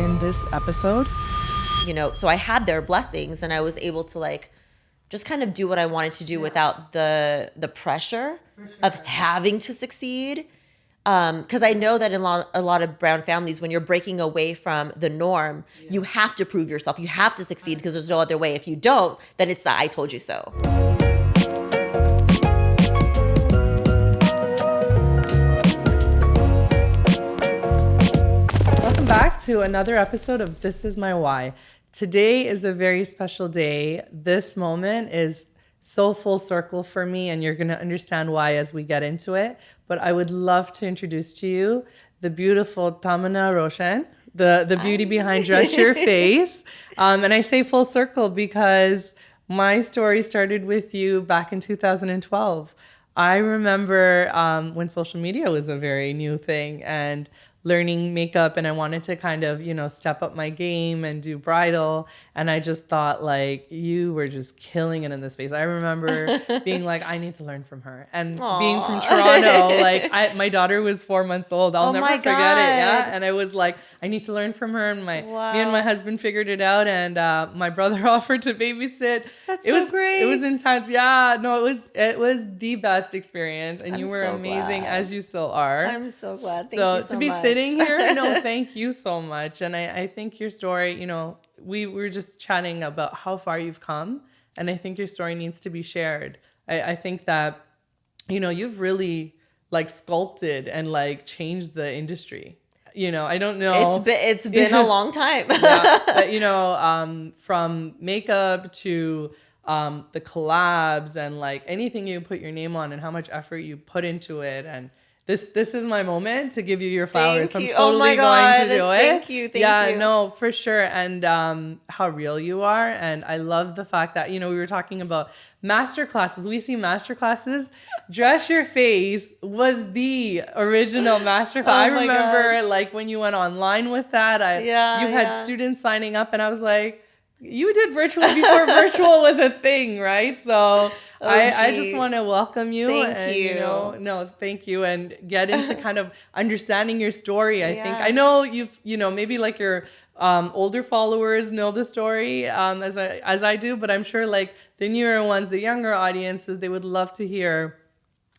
in this episode. So I had their blessings and I was able to like just kind of do what I wanted to do without the pressure of having to succeed. Because I know that in a lot of brown families, when you're breaking away from the norm, you have to prove yourself. You have to succeed because there's no other way. If you don't, then it's the I told you so. Welcome back to another episode of This Is My Why. Today is a very special day. This moment is so full circle for me, and you're going to understand why as we get into it. But I would love to introduce to you the beautiful Tamanna Roashan, the beauty behind Dress Your Face. And I say full circle because my story started with you back in 2012. I remember when social media was a very new thing and learning makeup, and I wanted to kind of, step up my game and do bridal. And I just thought like, you were just killing it in this space. I remember being like, I need to learn from her. And being from Toronto, like my daughter was 4 months old. I'll never forget it. Yeah. And I was like, I need to learn from her. And me and my husband figured it out. And my brother offered to babysit. That's so great. It was intense. Yeah, no, it was the best experience. And you were so amazing glad. As you still are. I'm so glad. Thank you so to be much. Sitting here, no, thank you so much. And I think your story, we were just chatting about how far you've come. And I think your story needs to be shared. I think that, you've really like sculpted and like changed the industry. I don't know. It's been a long time. But, from makeup to the collabs and like anything you put your name on and how much effort you put into it. And this is my moment to give you your flowers. Thank you. I'm totally going to do it. Thank you. Yeah, no, for sure. And how real you are. And I love the fact that, we were talking about masterclasses. We see masterclasses. Dress Your Face was the original masterclass. I remember like when you went online with that, you had students signing up and I was like, you did virtual before virtual was a thing, right? So I just want to welcome you. Thank you. Thank you. And get into kind of understanding your story. I think I know you've, maybe like your older followers know the story as I do, but I'm sure like the newer ones, the younger audiences, they would love to hear,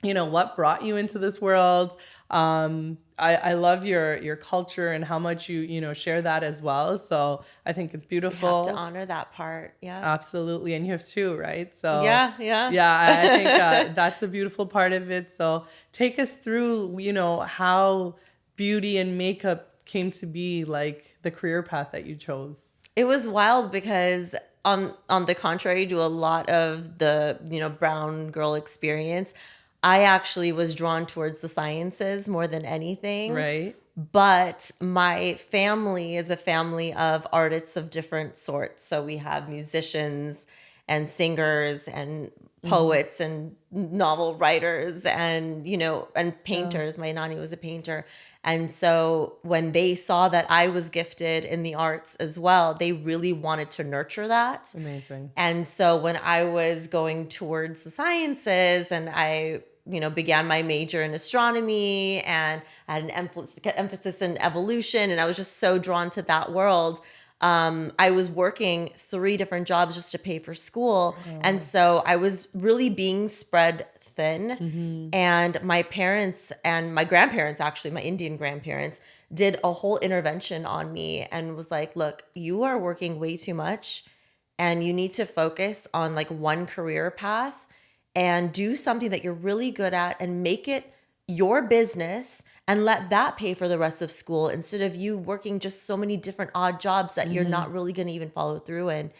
what brought you into this world. I love your culture and how much you share that as well. So I think it's beautiful. You have to honor that part. Yeah, absolutely. And you have two, right? So yeah. I think that's a beautiful part of it. So take us through, how beauty and makeup came to be like the career path that you chose. It was wild because on the contrary to a lot of the, brown girl experience, I actually was drawn towards the sciences more than anything. Right. But my family is a family of artists of different sorts. So we have musicians and singers and poets and novel writers and, and painters. My nanny was a painter. And so when they saw that I was gifted in the arts as well, they really wanted to nurture that. Amazing. And so when I was going towards the sciences and I began my major in astronomy and I had an emphasis in evolution, and I was just so drawn to that world. I was working 3 different jobs just to pay for school. And so I was really being spread thin. And my parents and my grandparents, actually, my Indian grandparents, did a whole intervention on me and was like, look, you are working way too much and you need to focus on like one career path and do something that you're really good at and make it your business and let that pay for the rest of school instead of you working just so many different odd jobs that you're not really going to even follow through in.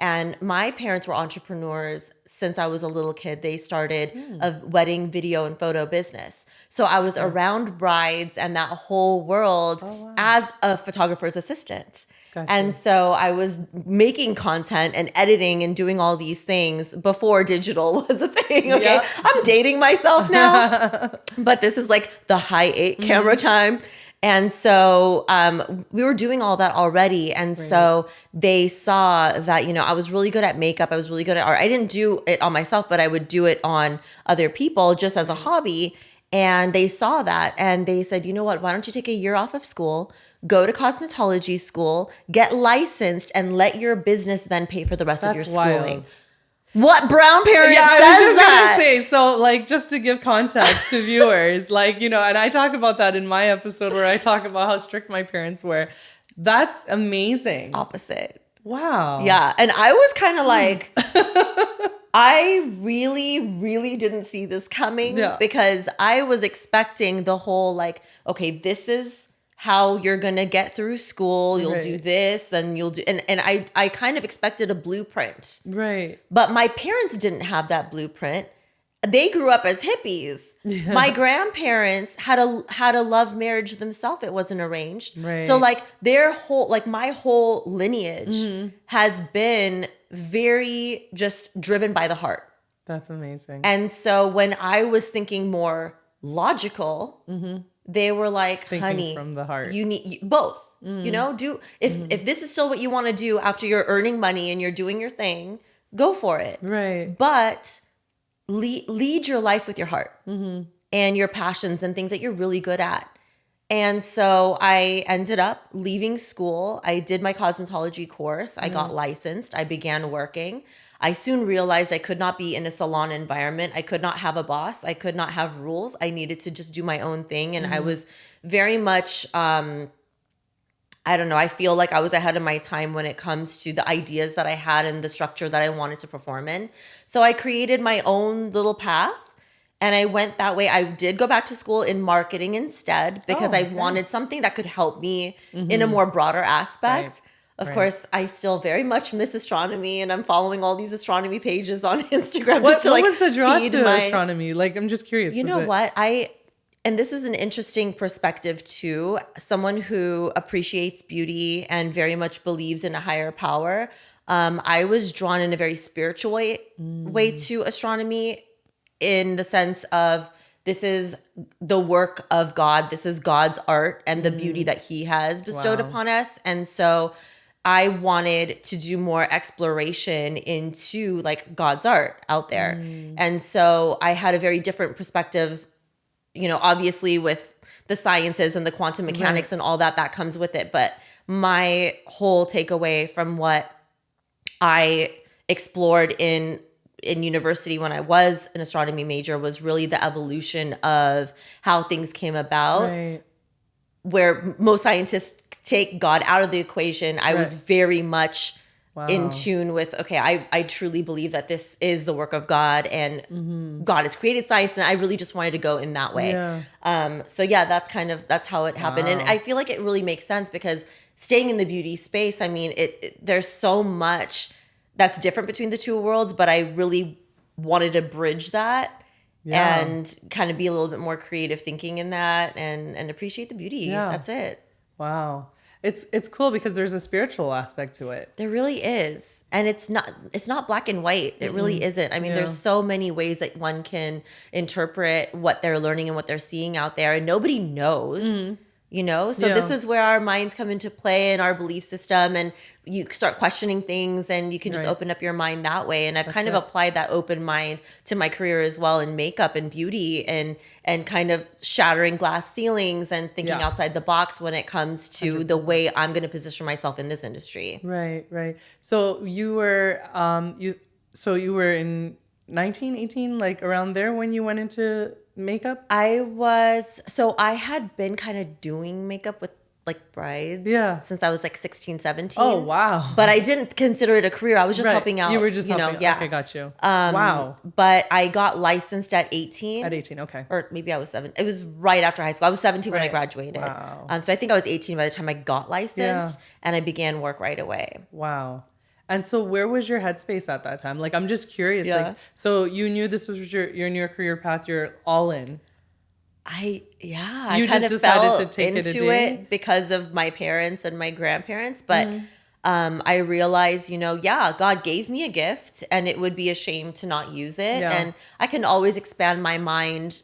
And my parents were entrepreneurs since I was a little kid. They started a wedding video and photo business. So I was around brides and that whole world as a photographer's assistant. Gotcha. And so I was making content and editing and doing all these things before digital was a thing. Okay. Yep. I'm dating myself now, but this is like the high 8 camera time. And so we were doing all that already. And so they saw that, I was really good at makeup. I was really good at art. I didn't do it on myself, but I would do it on other people just as a hobby. And they saw that and they said, you know what, why don't you take a year off of school, go to cosmetology school, get licensed, and let your business then pay for the rest of your schooling. Wild. What brown parent Yeah, I says was just that? gonna say, so like just to give context to viewers, like, and I talk about that in my episode where I talk about how strict my parents were. That's amazing. Opposite. Wow. Yeah. And I was kind of like, I really, really didn't see this coming because I was expecting the whole like, okay, this is how you're going to get through school. You'll do this, then you'll do, and I kind of expected a blueprint. Right. But my parents didn't have that blueprint. They grew up as hippies. Yeah. My grandparents had a love marriage themselves. It wasn't arranged. Right. So like my whole lineage has been very just driven by the heart. That's amazing. And so when I was thinking more logical, they were like, thinking honey, from the heart. You need both. If this is still what you want to do after you're earning money and you're doing your thing, go for it. Right. But lead your life with your heart and your passions and things that you're really good at. And so I ended up leaving school. I did my cosmetology course. I got licensed. I began working. I soon realized I could not be in a salon environment. I could not have a boss. I could not have rules. I needed to just do my own thing. And I was very much, I don't know, I feel like I was ahead of my time when it comes to the ideas that I had and the structure that I wanted to perform in. So I created my own little path. And I went that way. I did go back to school in marketing instead because I wanted something that could help me in a more broader aspect. Right. Of course, I still very much miss astronomy, and I'm following all these astronomy pages on Instagram. What was the draw to astronomy? Like, I'm just curious. You know what? And this is an interesting perspective too. Someone who appreciates beauty and very much believes in a higher power. I was drawn in a very spiritual way to astronomy, in the sense of this is the work of God. This is God's art and the beauty that he has bestowed upon us. And so I wanted to do more exploration into like God's art out there. And so I had a very different perspective, obviously with the sciences and the quantum mechanics and all that comes with it. But my whole takeaway from what I explored in university when I was an astronomy major was really the evolution of how things came about, where most scientists take God out of the equation. I was very much in tune with, okay, I truly believe that this is the work of God and God has created science, and I really just wanted to go in that way. That's how it happened. And I feel like it really makes sense because staying in the beauty space, I mean, there's so much that's different between the two worlds, but I really wanted to bridge that and kind of be a little bit more creative thinking in that and appreciate the beauty. That's it. Wow. It's cool because there's a spiritual aspect to it. There really is. And it's not black and white. It really isn't. I mean, there's so many ways that one can interpret what they're learning and what they're seeing out there, and nobody knows. So this is where our minds come into play and our belief system, and you start questioning things and you can just open up your mind that way. And I've kind of applied that open mind to my career as well in makeup and beauty and kind of shattering glass ceilings and thinking outside the box when it comes to 100%. The way I'm going to position myself in this industry. Right. So you were you were in 1918, like around there when you went into makeup? I had been kind of doing makeup with like brides since I was like 16, 17. Oh, wow. But I didn't consider it a career. I was just helping out. You were just helping. Okay, got you. Wow. But I got licensed at 18. At 18, okay. Or maybe I was 7. It was right after high school. I was 17 when I graduated. Wow. So I think I was 18 by the time I got licensed and I began work right away. Wow. And so where was your headspace at that time? Like, I'm just curious. Like, so you knew this was your career path. You're all in. I kind of fell to take into it because of my parents and my grandparents. But I realized, God gave me a gift and it would be a shame to not use it. Yeah. And I can always expand my mind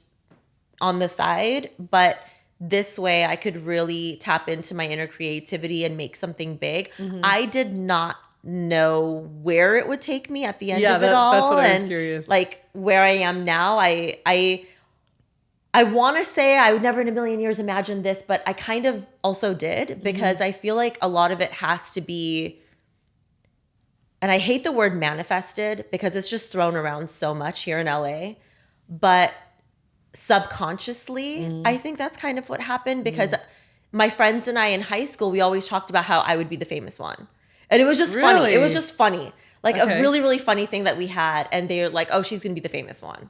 on the side, but this way I could really tap into my inner creativity and make something big. I did not know where it would take me at the end of it all. That's what I was curious. Like where I am now, I I want to say I would never in a million years imagine this, but I kind of also did, because I feel like a lot of it has to be, and I hate the word manifested because it's just thrown around so much here in LA, but subconsciously, I think that's kind of what happened, because my friends and I in high school, we always talked about how I would be the famous one. And it was just funny. It was just funny. Like a really, really funny thing that we had. And they were like, oh, she's going to be the famous one.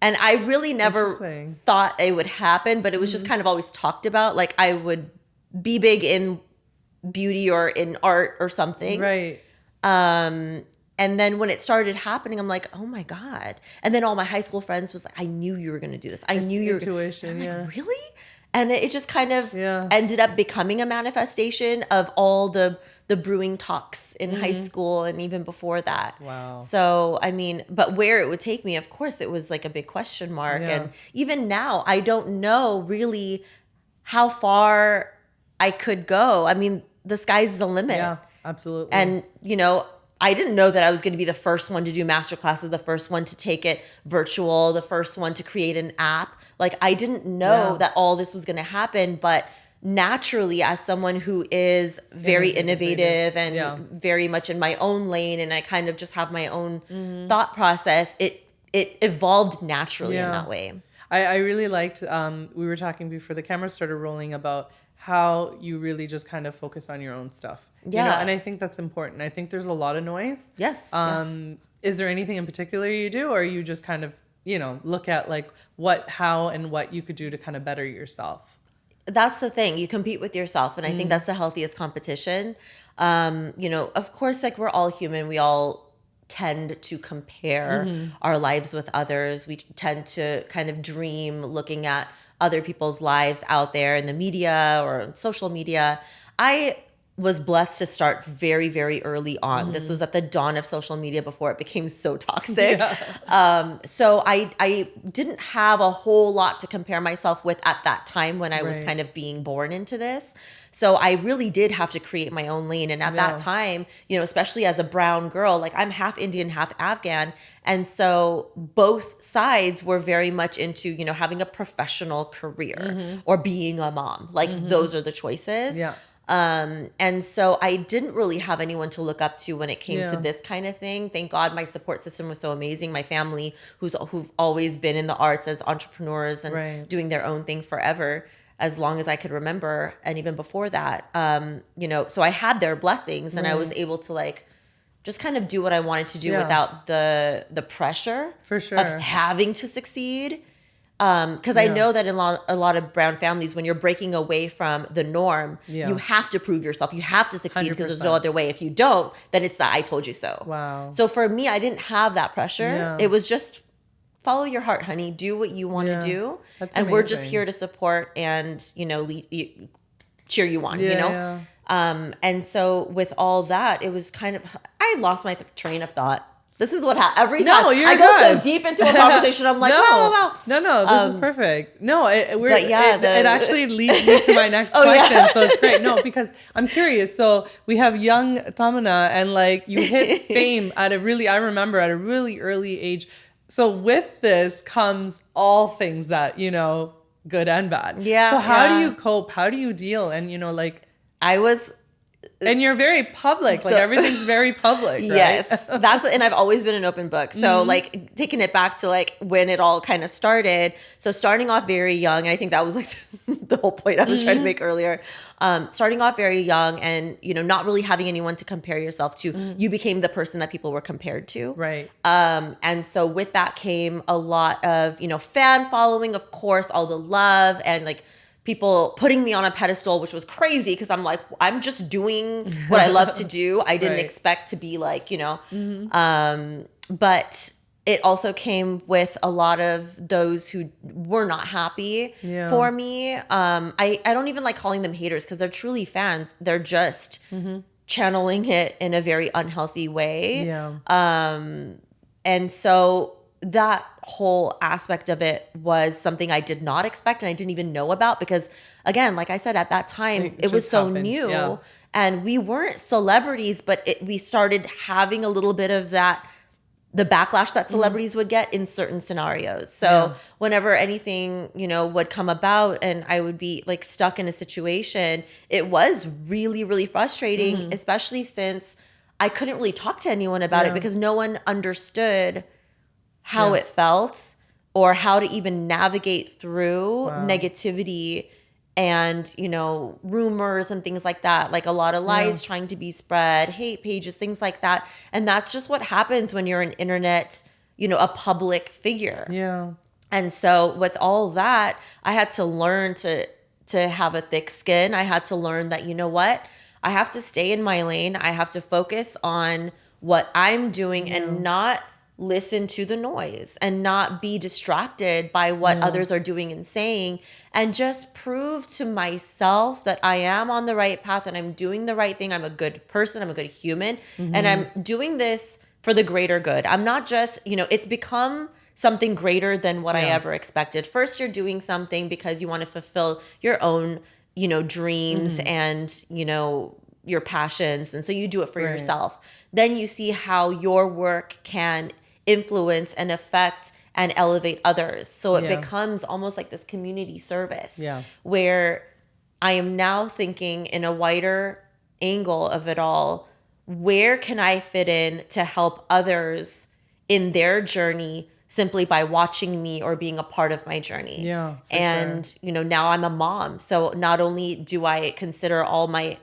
And I really never thought it would happen, but it was just kind of always talked about. Like I would be big in beauty or in art or something. Right. And then when it started happening, I'm like, oh my God. And then all my high school friends was like, I knew you were going to do this. I knew you were intuition. Like, really? And it just kind of ended up becoming a manifestation of all the brewing talks in high school and even before that. Wow. So, I mean, but where it would take me, of course, it was like a big question mark. And even now, I don't know really how far I could go. I mean, the sky's the limit. Yeah, absolutely. And, you know, I didn't know that I was going to be the first one to do master classes, the first one to take it virtual, the first one to create an app. Like I didn't know that all this was going to happen, but naturally as someone who is very innovative and very much in my own lane, and I kind of just have my own thought process, it evolved naturally in that way. I really liked, we were talking before the camera started rolling about how you really just kind of focus on your own stuff. Yeah. You know, and I think that's important. I think there's a lot of noise. Yes. Is there anything in particular you do, or you just kind of, you know, look at like how and what you could do to kind of better yourself? That's the thing. You compete with yourself. And I think that's the healthiest competition. You know, of course, like we're all human. We all tend to compare our lives with others. We tend to kind of dream looking at other people's lives out there in the media or on social media. I was blessed to start very, very early on. This was at the dawn of social media before it became so toxic. So I didn't have a whole lot to compare myself with at that time when I was kind of being born into this. So I really did have to create my own lane. And at that time, you know, especially as a brown girl, like I'm half Indian, half Afghan. And so both sides were very much into, you know, having a professional career or being a mom. Like those are the choises. And so I didn't really have anyone to look up to when it came to this kind of thing. Thank God my support system was so amazing. My family, who've always been in the arts as entrepreneurs and doing their own thing forever, as long as I could remember. And even before that, you know, so I had their blessings and I was able to like just kind of do what I wanted to do without the pressure of having to succeed. Because I know that in a lot of brown families, when you're breaking away from the norm, you have to prove yourself. You have to succeed because there's no other way. If you don't, then it's the I told you so. Wow. So for me, I didn't have that pressure. It was just follow your heart, honey. Do what you want to do. That's and amazing. we're just here to support and, you know, cheer you on, you know? And so with all that, it was kind of, I lost my train of thought. This is what happens every time. I go so deep into a conversation. I'm like, wow. No, this is perfect. No, it actually leads me to my next question. So it's great. No, because I'm curious. So we have young Tamanna, and like you hit fame I remember at a really early age. So with this comes all things that, you know, good and bad. Yeah. So how do you cope? How do you deal? And, you know, like and you're very public, like everything's very public, right? Yes, and I've always been an open book. So like taking it back to like when it all kind of started. So starting off very young, and I think that was like the whole point I was trying to make earlier. Starting off very young and, you know, not really having anyone to compare yourself to, you became the person that people were compared to. Right. And so with that came a lot of, you know, fan following, of course, all the love and like people putting me on a pedestal, which was crazy because I'm like, I'm just doing what I love to do. I didn't expect to be like, you know, but it also came with a lot of those who were not happy for me. I don't even like calling them haters because they're truly fans. They're just channeling it in a very unhealthy way. And so that whole aspect of it was something I did not expect and I didn't even know about because, again, like I said, at that time, it was so new and we weren't celebrities, but we started having a little bit of that the backlash that celebrities would get in certain scenarios. So whenever anything, would come about and I would be like stuck in a situation, it was really, really frustrating, especially since I couldn't really talk to anyone about it because no one understood how it felt or how to even navigate through negativity and, rumors and things like that, like a lot of lies trying to be spread, hate pages, things like that. And that's just what happens when you're an internet, a public figure. Yeah. And so with all that, I had to learn to have a thick skin. I had to learn that, I have to stay in my lane. I have to focus on what I'm doing and not listen to the noise and not be distracted by what others are doing and saying, and just prove to myself that I am on the right path and I'm doing the right thing. I'm a good person. I'm a good human. And I'm doing this for the greater good. I'm not just, it's become something greater than what I ever expected. First, you're doing something because you want to fulfill your own, dreams and, your passions. And so you do it for yourself. Then you see how your work can influence and affect and elevate others. So it becomes almost like this community service where I am now thinking in a wider angle of it all. Where can I fit in to help others in their journey simply by watching me or being a part of my journey? Yeah. And, now I'm a mom. So not only do I consider all my,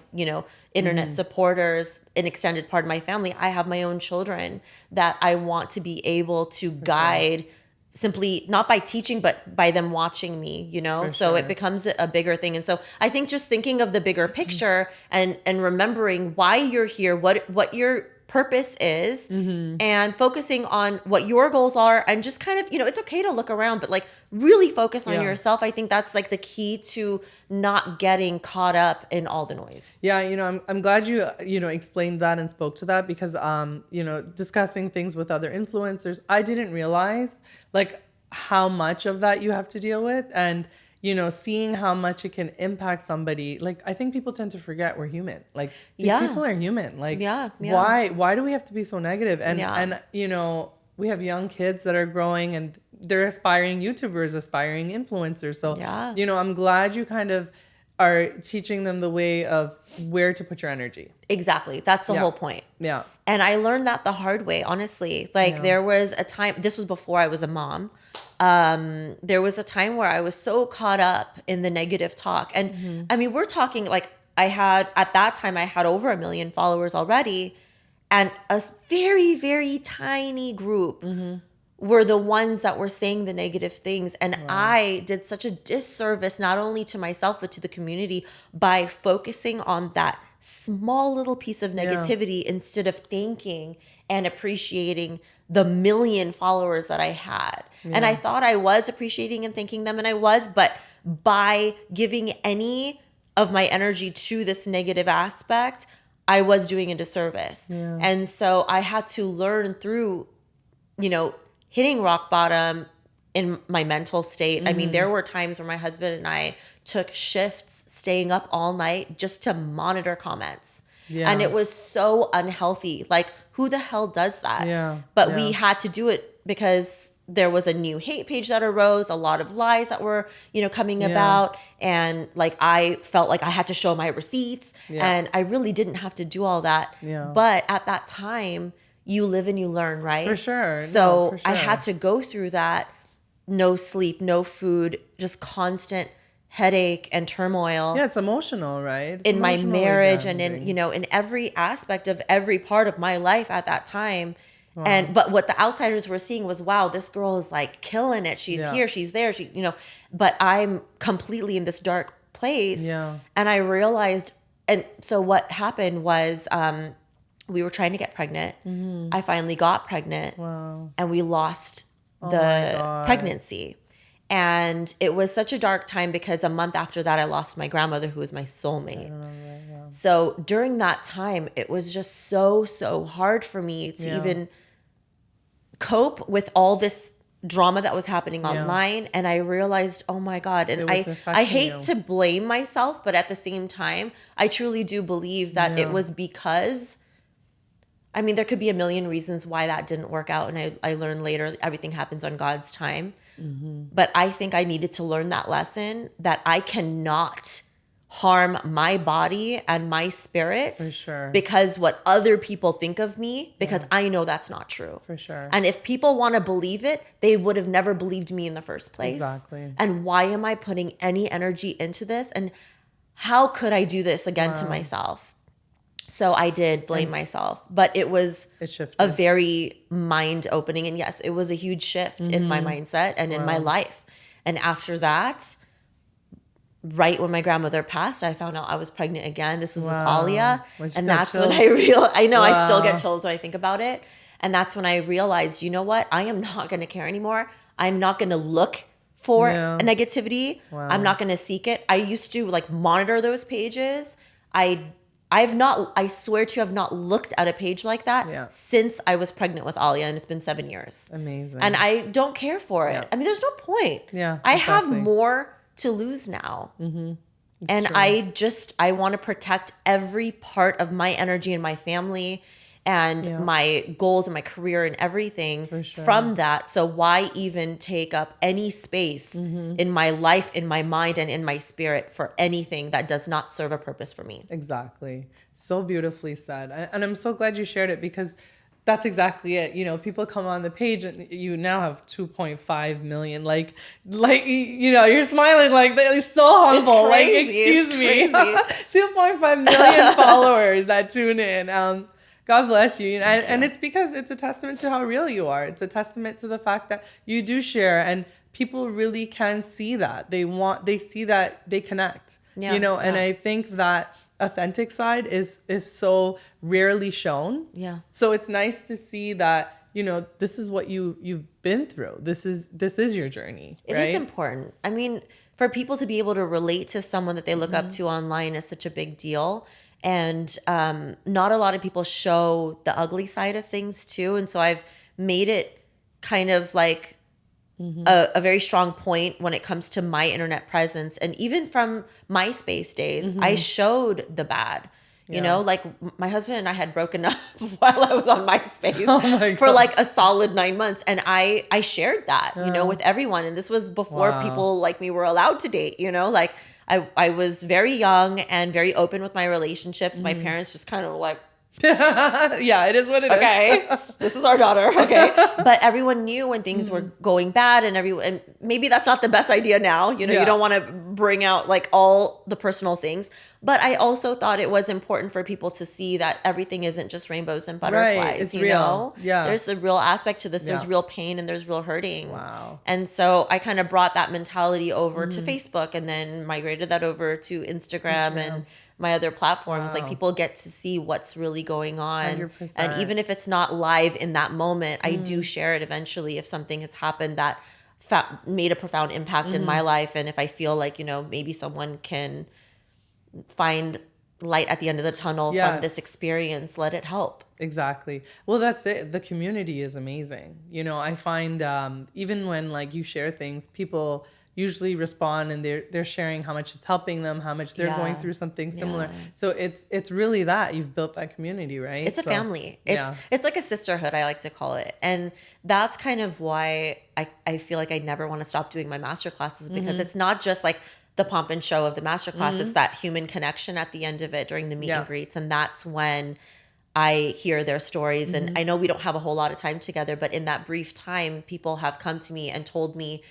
internet supporters an extended part of my family, I have my own children that I want to be able to guide simply not by teaching, but by them watching me, so it becomes a bigger thing. And so I think just thinking of the bigger picture and remembering why you're here, what your purpose is, and focusing on what your goals are, and just kind of, it's okay to look around, but like really focus on yourself. I think that's like the key to not getting caught up in all the noise. Yeah, I'm glad you explained that and spoke to that, because discussing things with other influencers, I didn't realize like how much of that you have to deal with, and seeing how much it can impact somebody. Like, I think people tend to forget we're human. Like, these people are human. Like, why do we have to be so negative? And we have young kids that are growing and they're aspiring YouTubers, aspiring influencers. So, I'm glad you kind of are teaching them the way of where to put your energy. Exactly. That's the whole point. Yeah. And I learned that the hard way, honestly. Like there was a time, this was before I was a mom. There was a time where I was so caught up in the negative talk. And I mean, we're talking like at that time, I had over 1 million followers already. And a very, very tiny group were the ones that were saying the negative things. And I did such a disservice, not only to myself, but to the community by focusing on that small little piece of negativity instead of thanking and appreciating the 1 million followers that I had. And I thought I was appreciating and thanking them, and I was, but by giving any of my energy to this negative aspect, I was doing a disservice. And so I had to learn through, hitting rock bottom in my mental state. I mean, there were times where my husband and I took shifts staying up all night just to monitor comments. And it was so unhealthy. Like, who the hell does that? But we had to do it because there was a new hate page that arose, a lot of lies that were, coming about. And like, I felt like I had to show my receipts and I really didn't have to do all that. But at that time, you live and you learn, right? For sure. So for sure. I had to go through that. No sleep, no food, just constant headache and turmoil. Yeah, it's emotional, right? It's in my marriage and damaging. in every aspect of every part of my life at that time. But what the outsiders were seeing was, wow, this girl is like killing it. She's here, she's there, but I'm completely in this dark place. And I realized, and so what happened was, we were trying to get pregnant. I finally got pregnant. And we lost the pregnancy. And it was such a dark time because a month after that, I lost my grandmother, who was my soulmate. So during that time, it was just so, so hard for me to even cope with all this drama that was happening online. And I realized, oh my God. And I hate to blame myself, but at the same time, I truly do believe that it was because I mean, there could be a million reasons why that didn't work out. And I learned later, everything happens on God's time. But I think I needed to learn that lesson that I cannot harm my body and my spirit For sure. because what other people think of me, because I know that's not true. For sure. And if people want to believe it, they would have never believed me in the first place. Exactly. And why am I putting any energy into this? And how could I do this again to myself? So I did blame myself, but it was shifted. a very mind opening. And yes, it was a huge shift in my mindset and in my life. And after that, right when my grandmother passed, I found out I was pregnant again. This was with Alia. And that's when I realized, I know I still get chills when I think about it. And that's when I realized, you know what? I am not going to care anymore. I'm not going to look for negativity. I'm not going to seek it. I used to like monitor those pages. I swear to you, I've not looked at a page like that since I was pregnant with Alia, and it's been 7 years. Amazing. And I don't care for it. I mean, there's no point. Yeah, I have more to lose now. And true. I want to protect every part of my energy and my family and my goals and my career and everything from that. So why even take up any space in my life, in my mind, and in my spirit for anything that does not serve a purpose for me? Exactly. So beautifully said. And I'm so glad you shared it, because that's exactly it. You know, people come on the page and you now have 2.5 million. Like, you know, you're smiling like they're so humble. Like, excuse me, 2.5 million followers that tune in. God bless you. And it's because it's a testament to how real you are. It's a testament to the fact that you do share, and people really can see that. They see that, they connect. You know, and I think that authentic side is so rarely shown. Yeah. So it's nice to see that, you know, this is what you've been through. This is your journey. It is important. I mean, for people to be able to relate to someone that they look up to online is such a big deal. And not a lot of people show the ugly side of things too. And so I've made it kind of like a very strong point when it comes to my internet presence. And even from MySpace days, I showed the bad. You know, like my husband and I had broken up while I was on MySpace for like a solid 9 months. And I shared that, you know, with everyone. And this was before people like me were allowed to date, you know, like I was very young and very open with my relationships. My parents just kind of like, yeah, it is what it is. Okay, this is our daughter. Okay, but everyone knew when things were going bad, and maybe that's not the best idea now. You know, you don't want to bring out like all the personal things. But I also thought it was important for people to see that everything isn't just rainbows and butterflies. Right, it's you real. know, Yeah, there's a real aspect to this. There's real pain and there's real hurting. Wow. And so I kind of brought that mentality over to Facebook, and then migrated that over to Instagram. And my other platforms. Like, people get to see what's really going on. 100%. And even if it's not live in that moment, I do share it eventually if something has happened that made a profound impact in my life. And if I feel like, you know, maybe someone can find light at the end of the tunnel from this experience, let it help. Exactly. Well, that's it. The community is amazing. You know, I find even when like you share things, people usually respond, and they're sharing how much it's helping them, how much they're going through something similar. So it's really that you've built that community, right? It's a family. It's like a sisterhood, I like to call it. And that's kind of why I feel like I never want to stop doing my masterclasses, because it's not just like the pomp and show of the masterclass. It's that human connection at the end of it during the meet and greets. And that's when I hear their stories. And I know we don't have a whole lot of time together, but in that brief time, people have come to me and told me,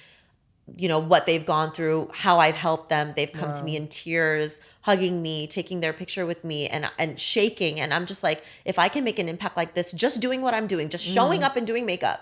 you know, what they've gone through, how I've helped them. They've come to me in tears, hugging me, taking their picture with me, and shaking. And I'm just like, if I can make an impact like this, just doing what I'm doing, just showing up and doing makeup,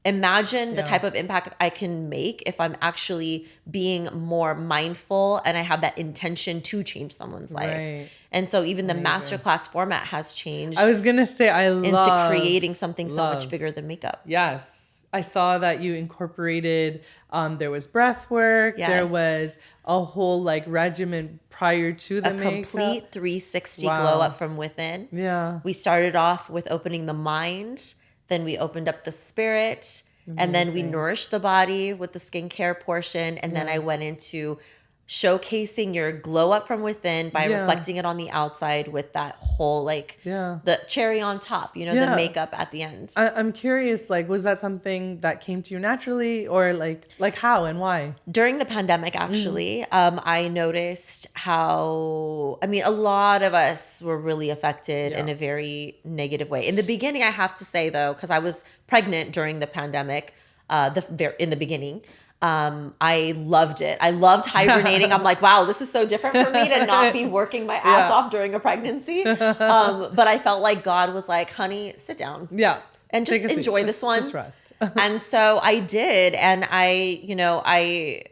imagine the type of impact I can make if I'm actually being more mindful and I have that intention to change someone's life. Right. And so even the masterclass format has changed. I was going to say, into creating something so much bigger than makeup. Yes. I saw that you incorporated, there was breath work. Yes. There was a whole like regimen prior to the makeup. A complete 360 glow up from within. Yeah. We started off with opening the mind. Then we opened up the spirit. Amazing. And then we nourished the body with the skincare portion. And then I went into showcasing your glow up from within by reflecting it on the outside with that whole like the cherry on top, you know, the makeup at the end. I'm curious, like, was that something that came to you naturally, or like how and why? During the pandemic, actually, I noticed how, I mean, a lot of us were really affected in a very negative way. In the beginning, I have to say though, because I was pregnant during the pandemic, in the begining, I loved it. I loved hibernating. I'm like, wow, this is so different for me to not be working my ass off during a pregnancy. But I felt like God was like, honey, sit down. Yeah. And just enjoy this one. Just rest. And so I did. And I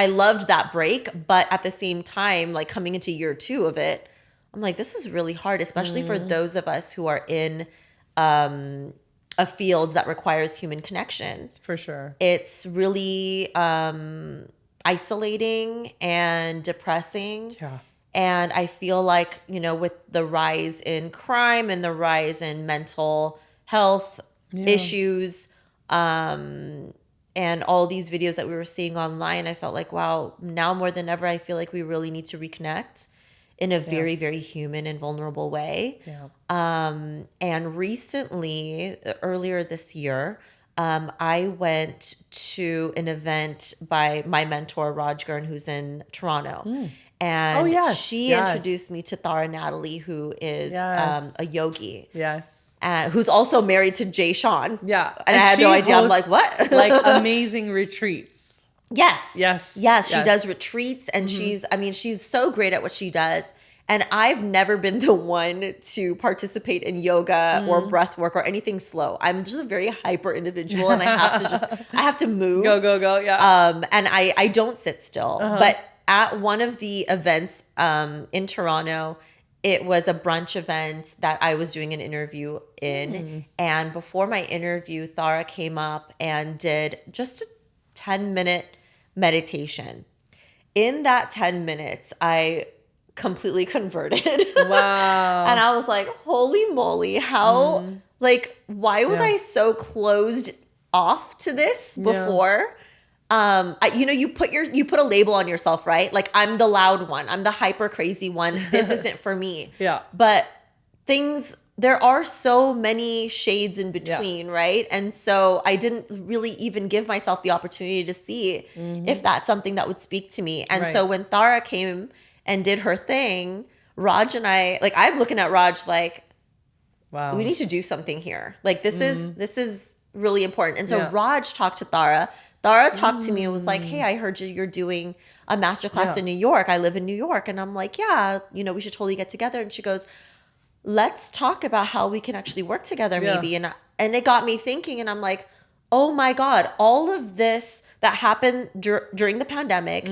loved that break. But at the same time, like coming into year 2 of it, I'm like, this is really hard, especially for those of us who are in a field that requires human connection. For sure. It's really isolating and depressing. Yeah. And I feel like, you know, with the rise in crime and the rise in mental health issues, and all these videos that we were seeing online, I felt like, wow, now more than ever, I feel like we really need to reconnect in a very, very human and vulnerable way. Yeah. And recently, earlier this year, I went to an event by my mentor, Raj Gurn, who's in Toronto. And she introduced me to Thara Natalie, who is a yogi. Yes. Who's also married to Jay Sean. Yeah. And I had no idea. I'm like, what? Like amazing retreats. Yes, she does retreats, and she's so great at what she does. And I've never been the one to participate in yoga or breath work or anything slow. I'm just a very hyper individual, and I have to move. Go. Yeah. And I don't sit still. But at one of the events in Toronto, it was a brunch event that I was doing an interview in. And before my interview, Thara came up and did just a 10-minute meditation. In that 10 minutes, I completely converted. Wow. And I was like, holy moly, how, like, why was I so closed off to this before? You put a label on yourself, right? Like, I'm the loud one. I'm the hyper crazy one. This isn't for me. Yeah. But there are so many shades in between, right? And so I didn't really even give myself the opportunity to see if that's something that would speak to me. And so when Thara came and did her thing, Raj and I, like, I'm looking at Raj like, wow, we need to do something here. Like, this is really important. And so Raj talked to Thara. Thara talked to me and was like, hey, I heard you're doing a masterclass in New York. I live in New York. And I'm like, yeah, we should totally get together. And she goes, let's talk about how we can actually work together maybe. And it got me thinking, and I'm like, oh my God, all of this that happened during the pandemic,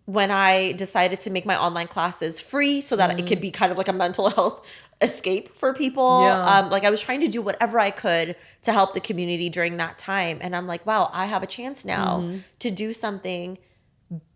when I decided to make my online classes free so that it could be kind of like a mental health escape for people. Like, I was trying to do whatever I could to help the community during that time. And I'm like, wow, I have a chance now to do something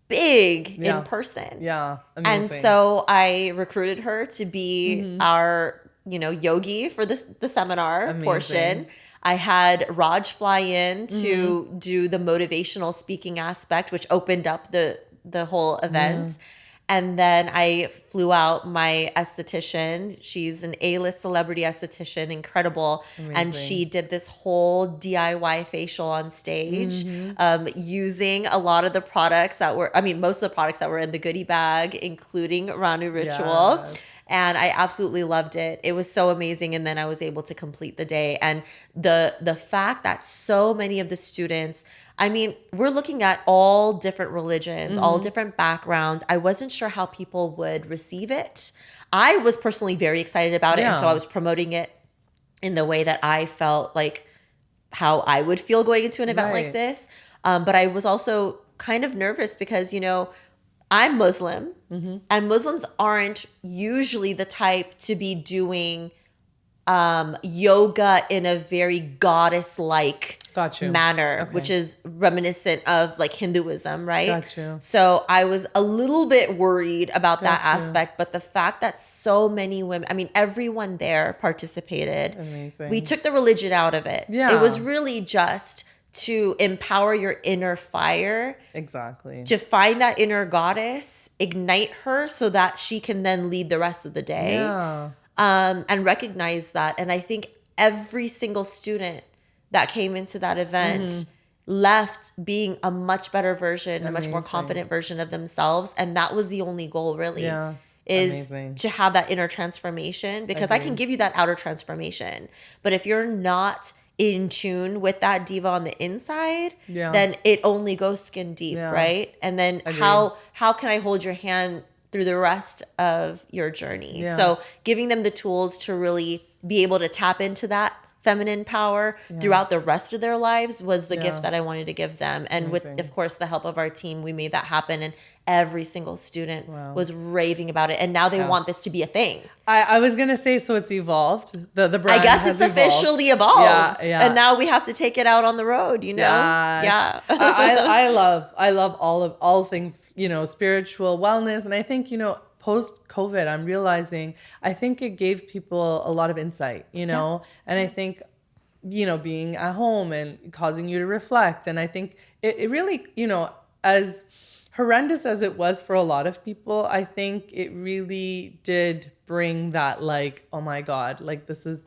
big in person. Yeah. Amazing. And so I recruited her to be our, yogi for the seminar portion. I had Raj fly in to do the motivational speaking aspect, which opened up the whole event. And then I flew out my esthetician. She's an A-list celebrity esthetician, incredible. Amazing. And she did this whole DIY facial on stage, using a lot of the products most of the products that were in the goodie bag, including Ranu Ritual. Yes. And I absolutely loved it. It was so amazing. And then I was able to complete the day. And the fact that so many of the students, we're looking at all different religions, all different backgrounds. I wasn't sure how people would receive it. I was personally very excited about it. And so I was promoting it in the way that I felt like how I would feel going into an event like this. But I was also kind of nervous because, I'm Muslim, and Muslims aren't usually the type to be doing yoga in a very goddess-like manner, which is reminiscent of like Hinduism, right? So I was a little bit worried about that aspect, but the fact that so many women, everyone there participated. Amazing. We took the religion out of it. Yeah. It was really just to empower your inner fire. Exactly. To find that inner goddess, ignite her so that she can then lead the rest of the day. Yeah. And recognize that. And I think every single student that came into that event left being a much better version, a much more confident version of themselves. And that was the only goal, really. Yeah. Is Amazing. to have that inner transformation, because I can give you that outer transformation. But if you're not in tune with that diva on the inside, then it only goes skin deep, right? And then how can I hold your hand through the rest of your journey? So giving them the tools to really be able to tap into that feminine power throughout the rest of their lives was the gift that I wanted to give them. And with, of course, the help of our team, we made that happen. And every single student was raving about it. And now they want this to be a thing. I was going to say, so it's evolved. The brand I guess has it's officially evolved. Yeah. And now we have to take it out on the road, you know? Yes. Yeah. I love all things, spiritual wellness. And I think, post COVID, I'm realizing, I think it gave people a lot of insight, and I think, being at home and causing you to reflect. And I think it really, as horrendous as it was for a lot of people, I think it really did bring that, like, oh my God, like this is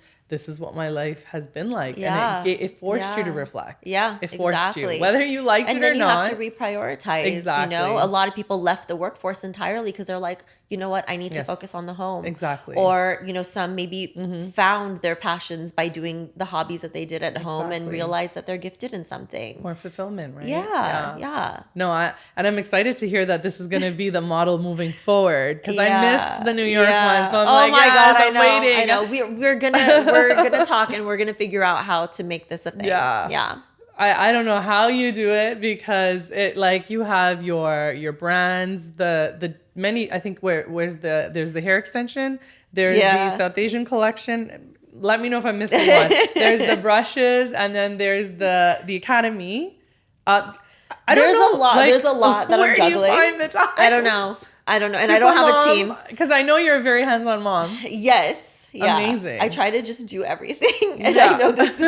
what my life has been like. And it forced you to reflect. Yeah, it forced you, whether you liked it or not. And then you have to reprioritize. Exactly. A lot of people left the workforce entirely because they're like, you know what, I need to focus on the home. Exactly. Or, some maybe found their passions by doing the hobbies that they did at home and realized that they're gifted in something. More fulfillment, right? Yeah. No, I'm excited to hear that this is going to be the model moving forward, because I missed the New York one. So I'm God, I'm waiting. I know. We're gonna talk and we're gonna figure out how to make this a thing. Yeah. I don't know how you do it, because it, like, you have your brands, the many, I think there's the hair extension, there's the South Asian collection. Let me know if I'm missing one. There's the brushes, and then there's the academy. There's a lot that I'm juggling. Where do you find the time? I don't know. And I don't have a team. Because I know you're a very hands-on mom. Yes. Yeah. Amazing. I try to just do everything. And I know this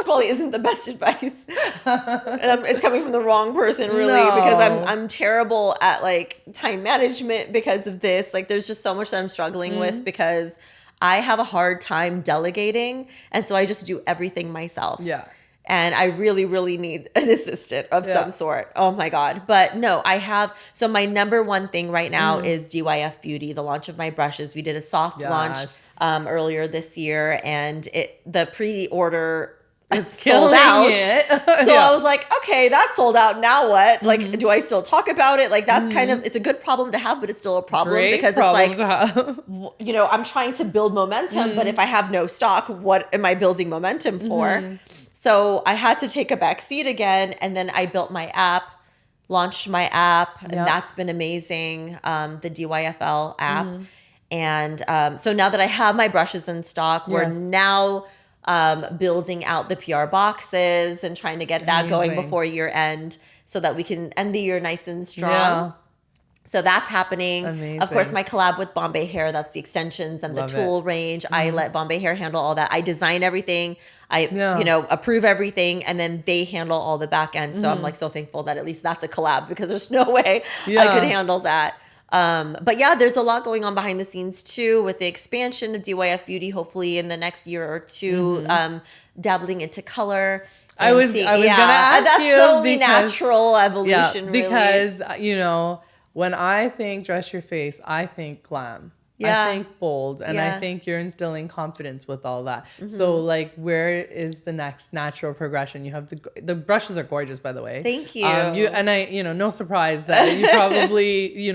probably isn't the best advice. And it's coming from the wrong person, really, because I'm terrible at, like, time management because of this. Like, there's just so much that I'm struggling with because I have a hard time delegating. And so I just do everything myself. Yeah. And I really, really need an assistant of some sort. Oh my God. But no, so my number one thing right now is DYF Beauty, the launch of my brushes. We did a soft launch earlier this year, and the pre-order sold out. So I was like, okay, that's sold out. Now what? Like, do I still talk about it? Like, that's kind of, it's a good problem to have, but it's still a problem. Because it's like, I'm trying to build momentum, but if I have no stock, what am I building momentum for? So I had to take a back seat again, and then I built my app, launched my app, and that's been amazing, the DYFL app. And so now that I have my brushes in stock, we're now building out the PR boxes and trying to get that going before year end so that we can end the year nice and strong. Yeah. So that's happening. Amazing. Of course, my collab with Bombay Hair, that's the extensions and the tool range. I let Bombay Hair handle all that. I design everything. I, approve everything, and then they handle all the back end. So I'm, like, so thankful that at least that's a collab, because there's no way I could handle that. But yeah, there's a lot going on behind the scenes too, with the expansion of DYF Beauty, hopefully in the next year or two, dabbling into color. I was going to ask that's you, the only natural evolution, really. Because, when I think Dress Your Face, I think glam. Yeah. I think bold, and I think you're instilling confidence with all that. So, like, where is the next natural progression? You have the brushes are gorgeous, by the way. Thank you. No surprise that you probably,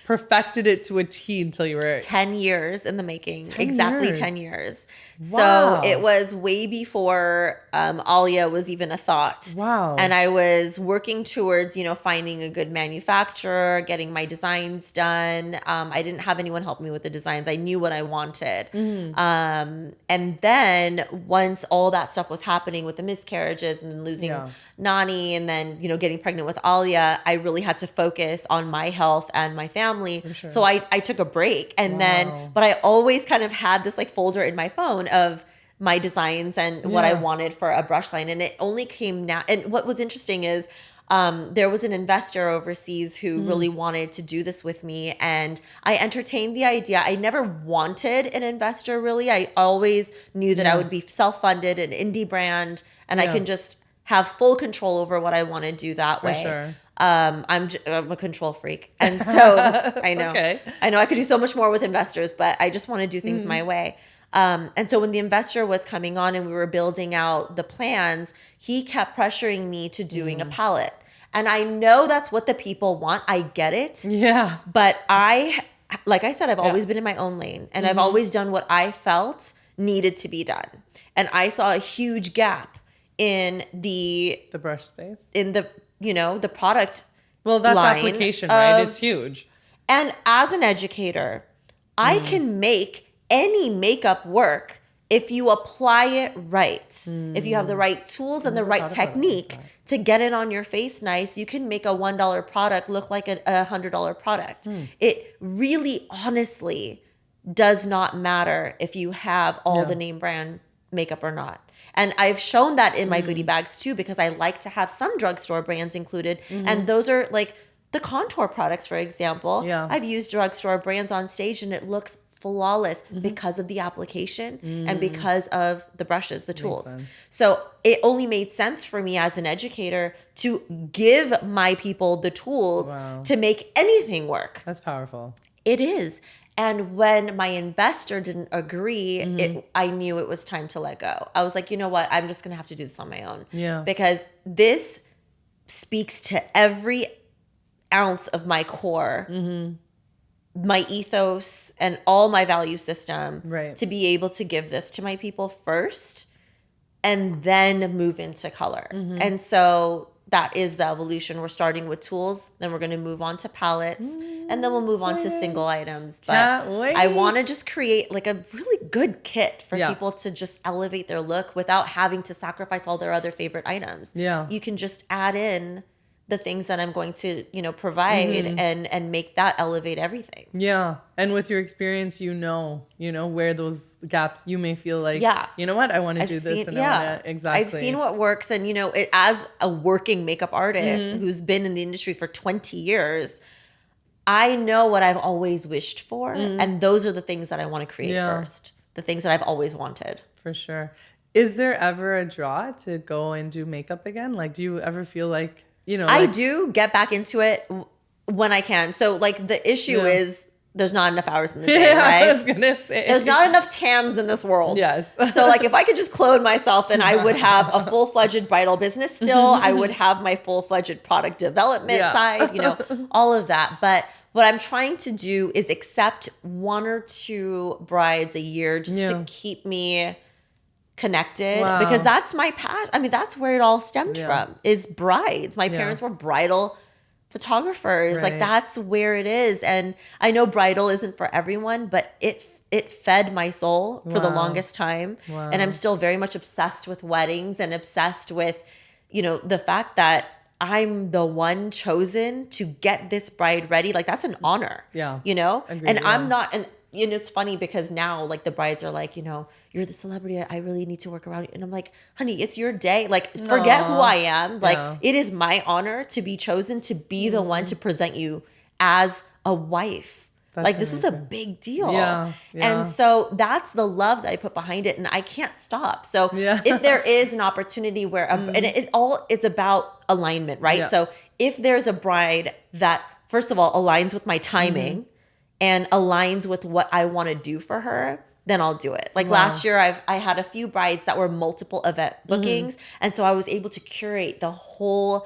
perfected it to a T until you were 10 years in the making. 10 years. Wow. So it was way before Alia was even a thought. Wow. And I was working towards, finding a good manufacturer, getting my designs done. I didn't have anyone help me with the designs. I knew what I wanted. And then once all that stuff was happening with the miscarriages and then losing Nani, and then, getting pregnant with Alia, I really had to focus on my health and my family. Sure. So I took a break. And but I always kind of had this, like, folder in my phone of my designs and what I wanted for a brush line. And it only came now. And what was interesting is there was an investor overseas who really wanted to do this with me. And I entertained the idea. I never wanted an investor, really. I always knew that I would be self-funded, an indie brand, and I can just have full control over what I want to do that way. Sure. I'm a control freak. And so I know, okay. I know I could do so much more with investors, but I just want to do things my way. And so when the investor was coming on and we were building out the plans, he kept pressuring me to doing a palette. And I know that's what the people want. I get it. Yeah. But like I said, I've always been in my own lane, and I've always done what I felt needed to be done. And I saw a huge gap in the brush space, in the product. Well, that's line application, right? It's huge. And as an educator, I can make any makeup work if you apply it right. If you have the right tools and the right technique to get it on your face nice, you can make a $1 product look like a $100 product. It really, honestly, does not matter if you have all the name brand makeup or not. And I've shown that in my goodie bags too, because I like to have some drugstore brands included. And those are like the contour products, for example. Yeah. I've used drugstore brands on stage and it looks flawless because of the application and because of the brushes, the tools. So it only made sense for me as an educator to give my people the tools to make anything work. That's powerful. It is. And when my investor didn't agree, I knew it was time to let go. I was like, you know what? I'm just going to have to do this on my own. Yeah. Because this speaks to every ounce of my core, my ethos, and all my value system to be able to give this to my people first and then move into color. And so that is the evolution. We're starting with tools, then we're going to move on to palettes, and then we'll move on to single items. But I want to just create like a really good kit for people to just elevate their look without having to sacrifice all their other favorite items. Yeah. You can just add in the things that I'm going to, provide and make that elevate everything. Yeah. And with your experience, you know where those gaps you may feel like, you know what, I want to do this. And exactly. I've seen what works. And, as a working makeup artist who's been in the industry for 20 years, I know what I've always wished for. And those are the things that I want to create first. The things that I've always wanted. For sure. Is there ever a draw to go and do makeup again? Like, do you ever feel like, I do get back into it when I can. So like the issue is there's not enough hours in the day, right? I was going to say. There's not enough TAMs in this world. Yes. So like if I could just clone myself, then I would have a full-fledged bridal business still. I would have my full-fledged product development side, all of that. But what I'm trying to do is accept 1 or 2 brides a year just to keep me connected, because that's my passion. I mean, that's where it all stemmed from, is brides. My parents were bridal photographers. Like that's where it is. And I know bridal isn't for everyone, but it fed my soul for the longest time. And I'm still very much obsessed with weddings and obsessed with, the fact that I'm the one chosen to get this bride ready. Like that's an honor. Agreed, and I'm not, and it's funny because now like the brides are like, you're the celebrity. I really need to work around you. And I'm like, honey, it's your day. Like forget who I am. Like it is my honor to be chosen to be the one to present you as a wife. That's like this is a big deal. And so that's the love that I put behind it. And I can't stop. So if there is an opportunity where, and it's about alignment, right? So if there's a bride that first of all aligns with my timing, and aligns with what I want to do for her, then I'll do it. Like last year, I had a few brides that were multiple event bookings. And so I was able to curate the whole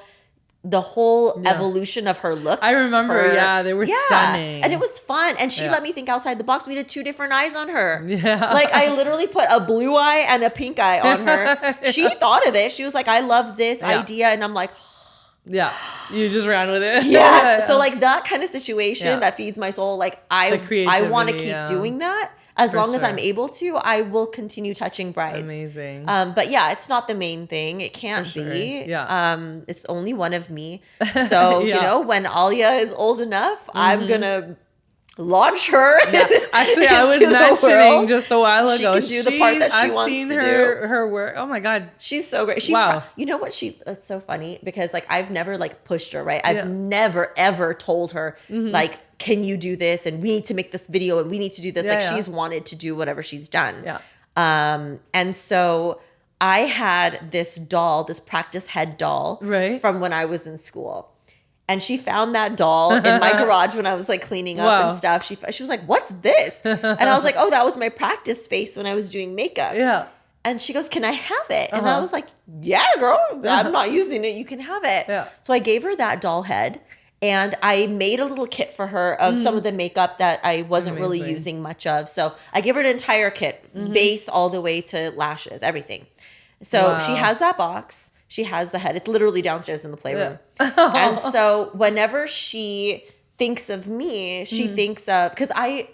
evolution of her look. I remember, they were stunning. And it was fun. And she let me think outside the box. We did 2 different eyes on her. Like I literally put a blue eye and a pink eye on her. She thought of it. She was like, I love this idea. And I'm like, you just ran with it. So like that kind of situation that feeds my soul. Like I want to keep doing that. As long as I'm able to, I will continue touching brides. Amazing. But it's not the main thing. It can't be. It's only one of me. So, when Alia is old enough, I'm going to launch her. Yeah. Actually, I was into the mentioning world. just a while She ago. can do the part that she I've wants seen to her, do. her work. Oh my God. She's so great. Wow. You know what? It's so funny because like I've never like pushed her, right? I've Yeah. never ever told her like, can you do this? And we need to make this video and we need to do this. Yeah, like yeah. she's wanted to do whatever she's done. Yeah. And so I had this doll, this practice head doll Right. from when I was in school. And she found that doll in my garage when I was like cleaning up Wow. and stuff. She was like, "What's this?" And I was like, "Oh, that was my practice face when I was doing makeup." Yeah. And she goes, "Can I have it?" And I was like, "Yeah, girl, I'm not using it. You can have it." Yeah. So I gave her that doll head and I made a little kit for her of some of the makeup that I wasn't really Amazing. using much of. So I gave her an entire kit, base all the way to lashes, everything. So she Wow. has that box. She has the head. It's literally downstairs in the playroom. And so whenever she thinks of me, she thinks of, because I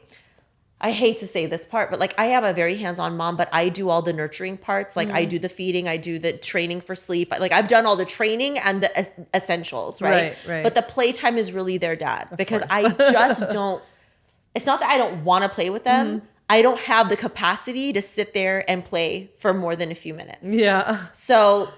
hate to say this part, but like I am a very hands-on mom, but I do all the nurturing parts. Like I do the feeding, I do the training for sleep. Like I've done all the training and the essentials, right? Right. But the playtime is really their dad because I just don't, it's not that I don't want to play with them. I don't have the capacity to sit there and play for more than a few minutes. Yeah. So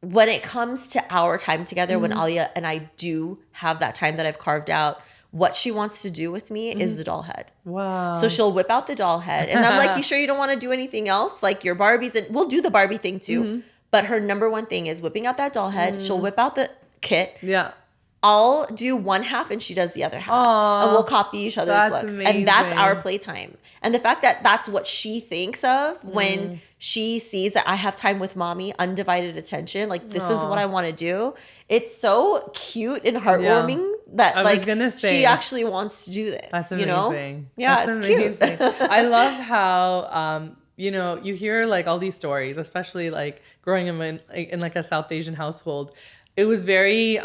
when it comes to our time together, when Alia and I do have that time that I've carved out, what she wants to do with me is the doll head. Wow. So she'll whip out the doll head. And I'm like, you sure you don't want to do anything else? Like your Barbies, and we'll do the Barbie thing too. But her number one thing is whipping out that doll head. She'll whip out the kit. Yeah. I'll do one half and she does the other half. Aww, and we'll copy each other's that's looks. And that's amazing. our playtime. And the fact that that's what she thinks of when she sees that I have time with mommy, undivided attention, like this is what I want to do. It's so cute and heartwarming that I was like gonna say, she actually wants to do this. That's you know? amazing. Yeah, That's it's amazing. cute. I love how you know, you hear like all these stories, especially like growing in like a South Asian household. It was very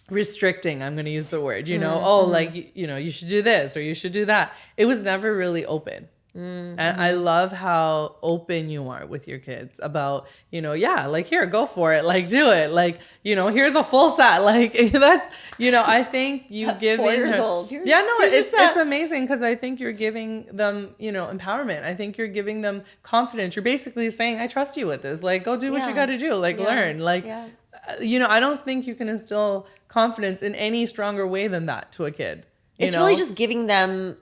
restricting. I'm going to use the word, you know, like, you know, you should do this or you should do that. It was never really open. And I love how open you are with your kids about, you know, yeah, like here, go for it. Like, do it. Like, you know, here's a full set. Like that, you know, I think you give 4 years old. Yeah, no, here's your it's set. amazing because I think you're giving them, you know, empowerment. I think you're giving them confidence. You're basically saying, I trust you with this. Like, go do what you Yeah. got to do. Like, learn. Like, Yeah. you know, I don't think you can instill confidence in any stronger way than that to a kid. It's really just giving them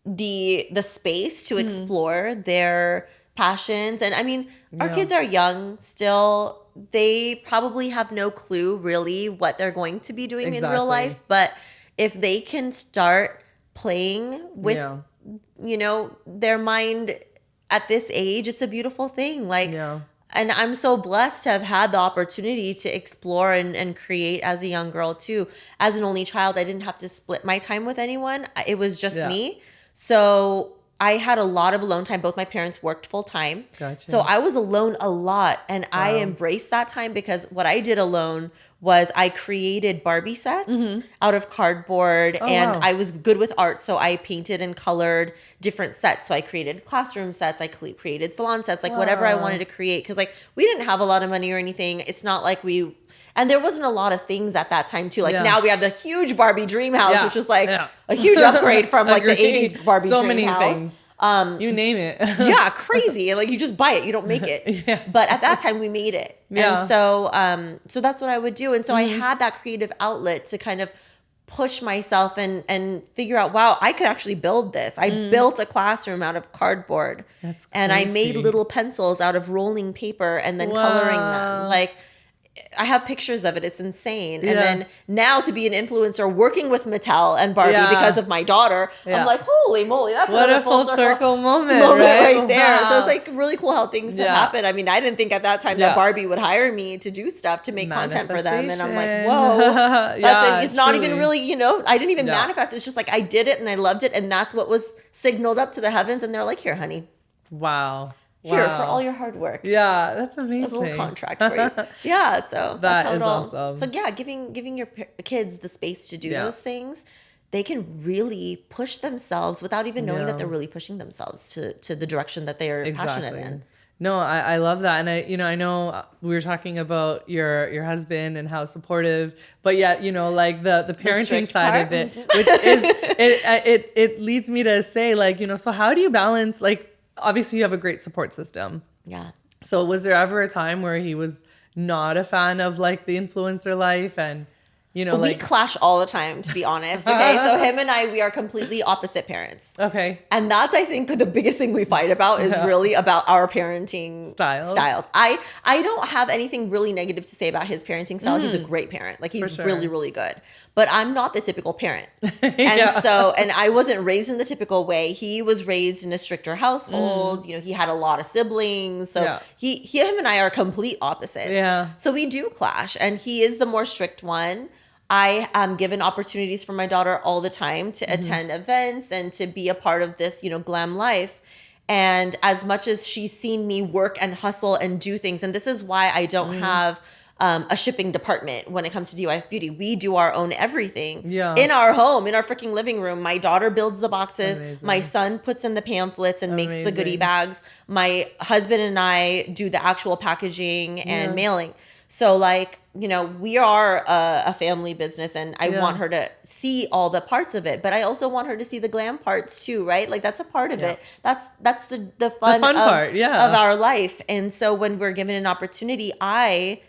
the space to explore their passions. And I mean, our kids are young still. They probably have no clue really what they're going to be doing in real life. But if they can start playing with, you know, their mind at this age, it's a beautiful thing. Like, and I'm so blessed to have had the opportunity to explore and create as a young girl too. As an only child, I didn't have to split my time with anyone. It was just me. So I had a lot of alone time. Both my parents worked full time. Gotcha. So I was alone a lot. And I embraced that time because what I did alone was I created Barbie sets out of cardboard. And I was good with art. So I painted and colored different sets. So I created classroom sets. I created salon sets, like whatever I wanted to create. Because like we didn't have a lot of money or anything. It's not like we... And there wasn't a lot of things at that time too. Like now we have the huge Barbie dream house, which is like a huge upgrade from like the 80s Barbie so dream many house. things. You name it. Yeah, crazy. Like you just buy it, you don't make it. But at that time we made it. And so so that's what I would do. And so I had that creative outlet to kind of push myself and figure out, wow, I could actually build this. I built a classroom out of cardboard. That's crazy. And I made little pencils out of rolling paper and then coloring them. Like I have pictures of it. It's insane. And then now to be an influencer working with Mattel and Barbie because of my daughter, I'm like, holy moly, that's what a full circle moment right there. Wow. So it's like really cool how things have happened. I mean, I didn't think at that time that Barbie would hire me to do stuff, to make content for them. And I'm like, whoa, it's not even really, you know, I didn't even manifest. It's just like I did it and I loved it. And that's what was signaled up to the heavens. And they're like, here, honey. Wow. Here for all your hard work. Yeah, that's amazing. That's a little contract for you. Yeah, so that's how is it all. awesome. So yeah, giving your kids the space to do those things, they can really push themselves without even knowing that they're really pushing themselves to the direction that they are passionate in. No, I love that. And I know we were talking about your husband and how supportive, but yet, like the parenting side part. of it, which is, it leads me to say, like, so how do you balance, like, obviously you have a great support system. Yeah. So was there ever a time where he was not a fan of like the influencer life and, We like, clash all the time, to be honest. Okay, so him and I, we are completely opposite parents. okay. And that's, I think, the biggest thing we fight about is really about our parenting Styles. I don't have anything really negative to say about his parenting style. He's a great parent. Like, he's sure. really, really good. But I'm not the typical parent. And Yeah. and I wasn't raised in the typical way. He was raised in a stricter household. He had a lot of siblings. So him and I are complete opposites. Yeah. So we do clash. And he is the more strict one. I am given opportunities for my daughter all the time to attend events and to be a part of this, glam life. And as much as she's seen me work and hustle and do things, and this is why I don't have a shipping department when it comes to DIY Beauty. We do our own everything in our home, in our freaking living room. My daughter builds the boxes. Amazing. My son puts in the pamphlets and makes the goodie bags. My husband and I do the actual packaging and mailing. So, like, we are a family business, and I want her to see all the parts of it, but I also want her to see the glam parts too, right? Like, that's a part of it. That's the fun part, of our life. And so when we're given an opportunity, I,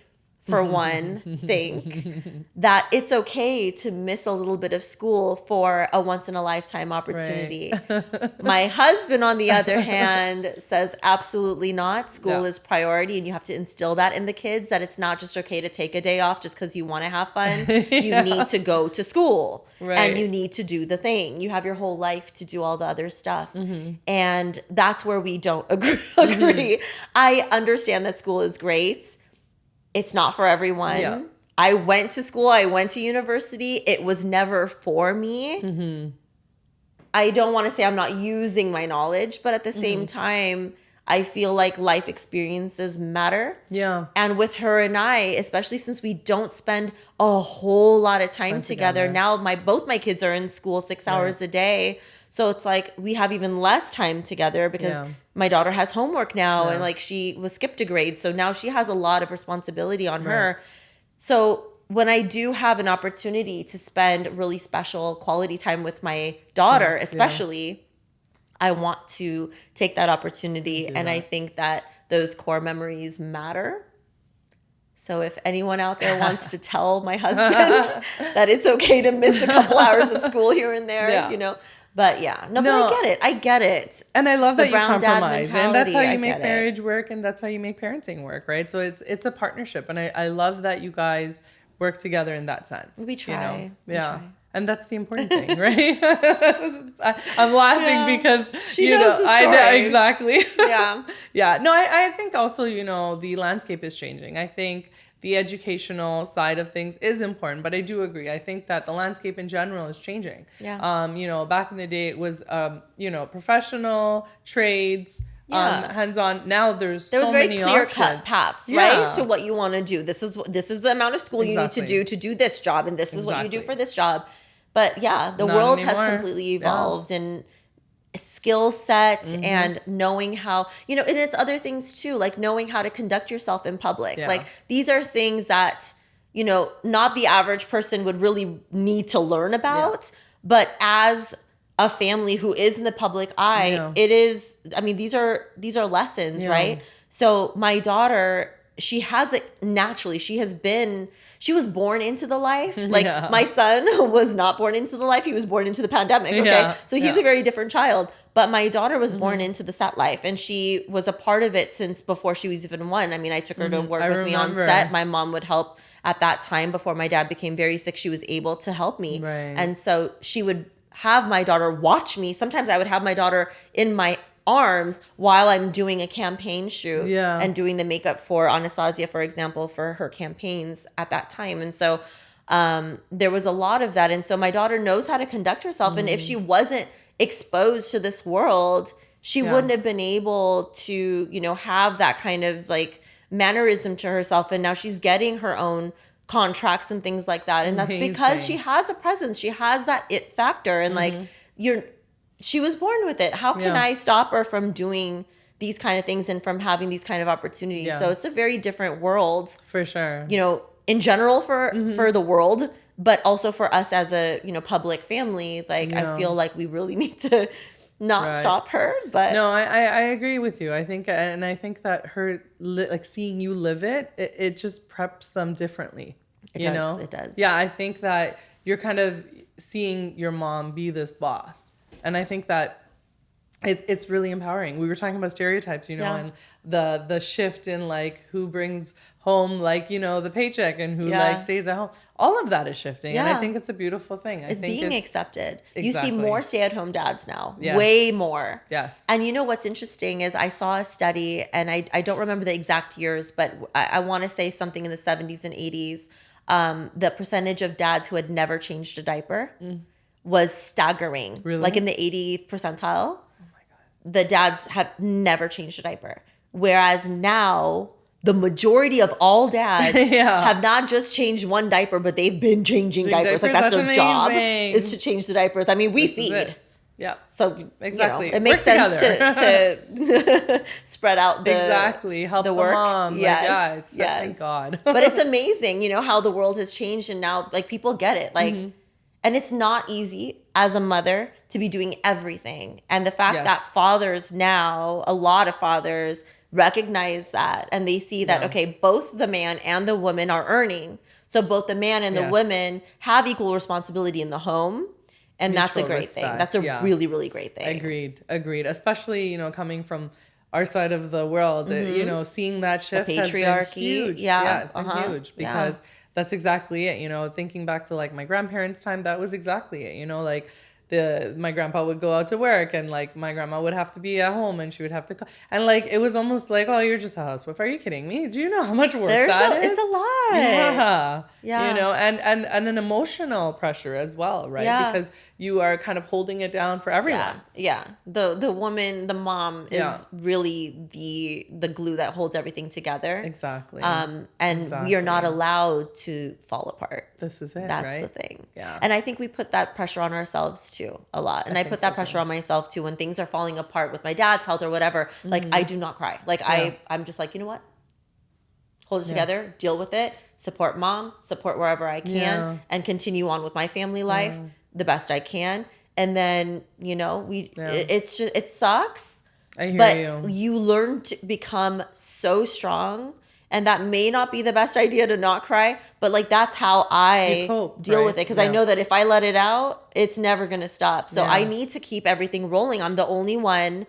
for one, think that it's okay to miss a little bit of school for a once-in-a-lifetime opportunity. Right. My husband, on the other hand, says absolutely not. School is priority, and you have to instill that in the kids, that it's not just okay to take a day off just because you want to have fun. You need to go to school, and you need to do the thing. You have your whole life to do all the other stuff. And that's where we don't agree. I understand that school is great. It's not for everyone. Yeah. I went to school. I went to university. It was never for me. I don't want to say I'm not using my knowledge, but at the same time, I feel like life experiences matter. Yeah. And with her and I, especially since we don't spend a whole lot of time together. Now both my kids are in school 6 hours a day. So it's like we have even less time together because my daughter has homework now and like she was skipped a grade. So now she has a lot of responsibility on her. So when I do have an opportunity to spend really special quality time with my daughter, especially, I want to take that opportunity. And I think that those core memories matter. So if anyone out there wants to tell my husband that it's okay to miss a couple hours of school here and there, But but I get it. And I love that you compromise. And that's how you make marriage work, and that's how you make parenting work, right? So it's a partnership. And I love that you guys work together in that sense. We try. We try. And that's the important thing, right? I'm laughing because she knows the story. I know exactly. Yeah. No, I think also, the landscape is changing. I think the educational side of things is important, but I do agree. I think that the landscape in general is changing. Yeah. Back in the day it was professional trades. Hands-on. Now there was very clear-cut paths, right, to what you want to do. This is the amount of school you need to do this job, and this is what you do for this job. But the world has completely evolved, and skill set and knowing how, and it's other things too, like knowing how to conduct yourself in public. Like, these are things that, not the average person would really need to learn about, but as a family who is in the public eye, it is, these are lessons, right? So my daughter, she has it naturally. She was born into the life. Like, my son was not born into the life. He was born into the pandemic. Okay. So he's a very different child, but my daughter was born into the set life, and she was a part of it since before she was even one. I took her to work with me on set. My mom would help at that time before my dad became very sick. She was able to help me. Right. And so she would have my daughter watch me. Sometimes I would have my daughter in my arms while I'm doing a campaign shoot and doing the makeup for Anastasia, for example, for her campaigns at that time. And so there was a lot of that. And so my daughter knows how to conduct herself. And if she wasn't exposed to this world, she wouldn't have been able to, have that kind of like mannerism to herself. And now she's getting her own contracts and things like that, and that's because she has a presence, she has that it factor, and like she was born with it. How can I stop her from doing these kind of things and from having these kind of opportunities. Yeah. So it's a very different world, For sure. you know, in general for the world, but also for us as a, you know, public family. Like, I feel like we really need to not stop her. But no, I agree with you. I think that her like seeing you live it just preps them differently. It does. Yeah, I think that you're kind of seeing your mom be this boss, and I think that it's really empowering. We were talking about stereotypes, you know, and the shift in like who brings home, like, you know, the paycheck and who like stays at home. All of that is shifting, and I think it's a beautiful thing. It's being accepted. Exactly. You see more stay-at-home dads now, Yes. way more. Yes. And you know what's interesting is I saw a study, and I don't remember the exact years, but I want to say something in the 70s and 80s. The percentage of dads who had never changed a diaper was staggering. Really? Like in the 80th percentile. The dads have never changed a diaper. Whereas now, the majority of all dads have not just changed one diaper, but they've been changing diapers. Like that's their job, is to change the diapers. I mean, we feed. Yeah. So exactly, you know, it makes sense to spread out the help the work. Mom. Yes, Thank God. But it's amazing, you know, how the world has changed, and now like people get it. Like, and it's not easy as a mother to be doing everything. And the fact that fathers now, a lot of fathers recognize that, and they see that okay, both the man and the woman are earning, so both the man and the women have equal responsibility in the home. And Mutual that's a great respect. thing. That's a really, really great thing. Agreed. Especially, you know, coming from our side of the world, you know, seeing that shift the patriarchy. has been huge. Yeah, it's been huge because that's exactly it. You know, thinking back to like my grandparents' time, that was exactly it. You know, like my grandpa would go out to work, and like my grandma would have to be at home, and she would have to and like it was almost like, oh, you're just a housewife. Are you kidding me? Do you know how much work that is? It's a lot. Yeah. You know, and an emotional pressure as well, right? Yeah. Because you are kind of holding it down for everyone. Yeah. The woman, the mom is really the glue that holds everything together. Exactly. And we are not allowed to fall apart. This is it, That's right? the thing. Yeah. And I think we put that pressure on ourselves too a lot. And I put that pressure on myself too when things are falling apart with my dad's health or whatever. Like I do not cry. Like I'm just like, you know what? Hold it together, deal with it, support mom, support wherever I can, and continue on with my family life the best I can. And then, you know, it's just, it sucks. I hear you learn to become so strong. And that may not be the best idea to not cry, but like that's how I deal with it. Because I know that if I let it out, it's never going to stop. So I need to keep everything rolling. I'm the only one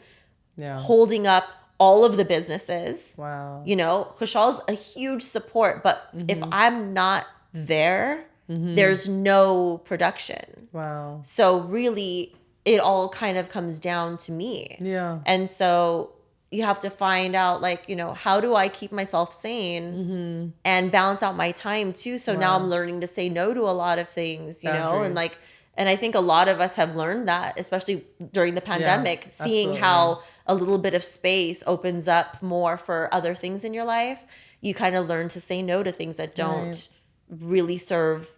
holding up all of the businesses. Wow. You know, Krishal's a huge support, but if I'm not there, there's no production. Wow. So really, it all kind of comes down to me. Yeah. And so you have to find out, like, you know, how do I keep myself sane and balance out my time too? So now I'm learning to say no to a lot of things, you know, and like, and I think a lot of us have learned that, especially during the pandemic, seeing how a little bit of space opens up more for other things in your life. You kind of learn to say no to things that don't really serve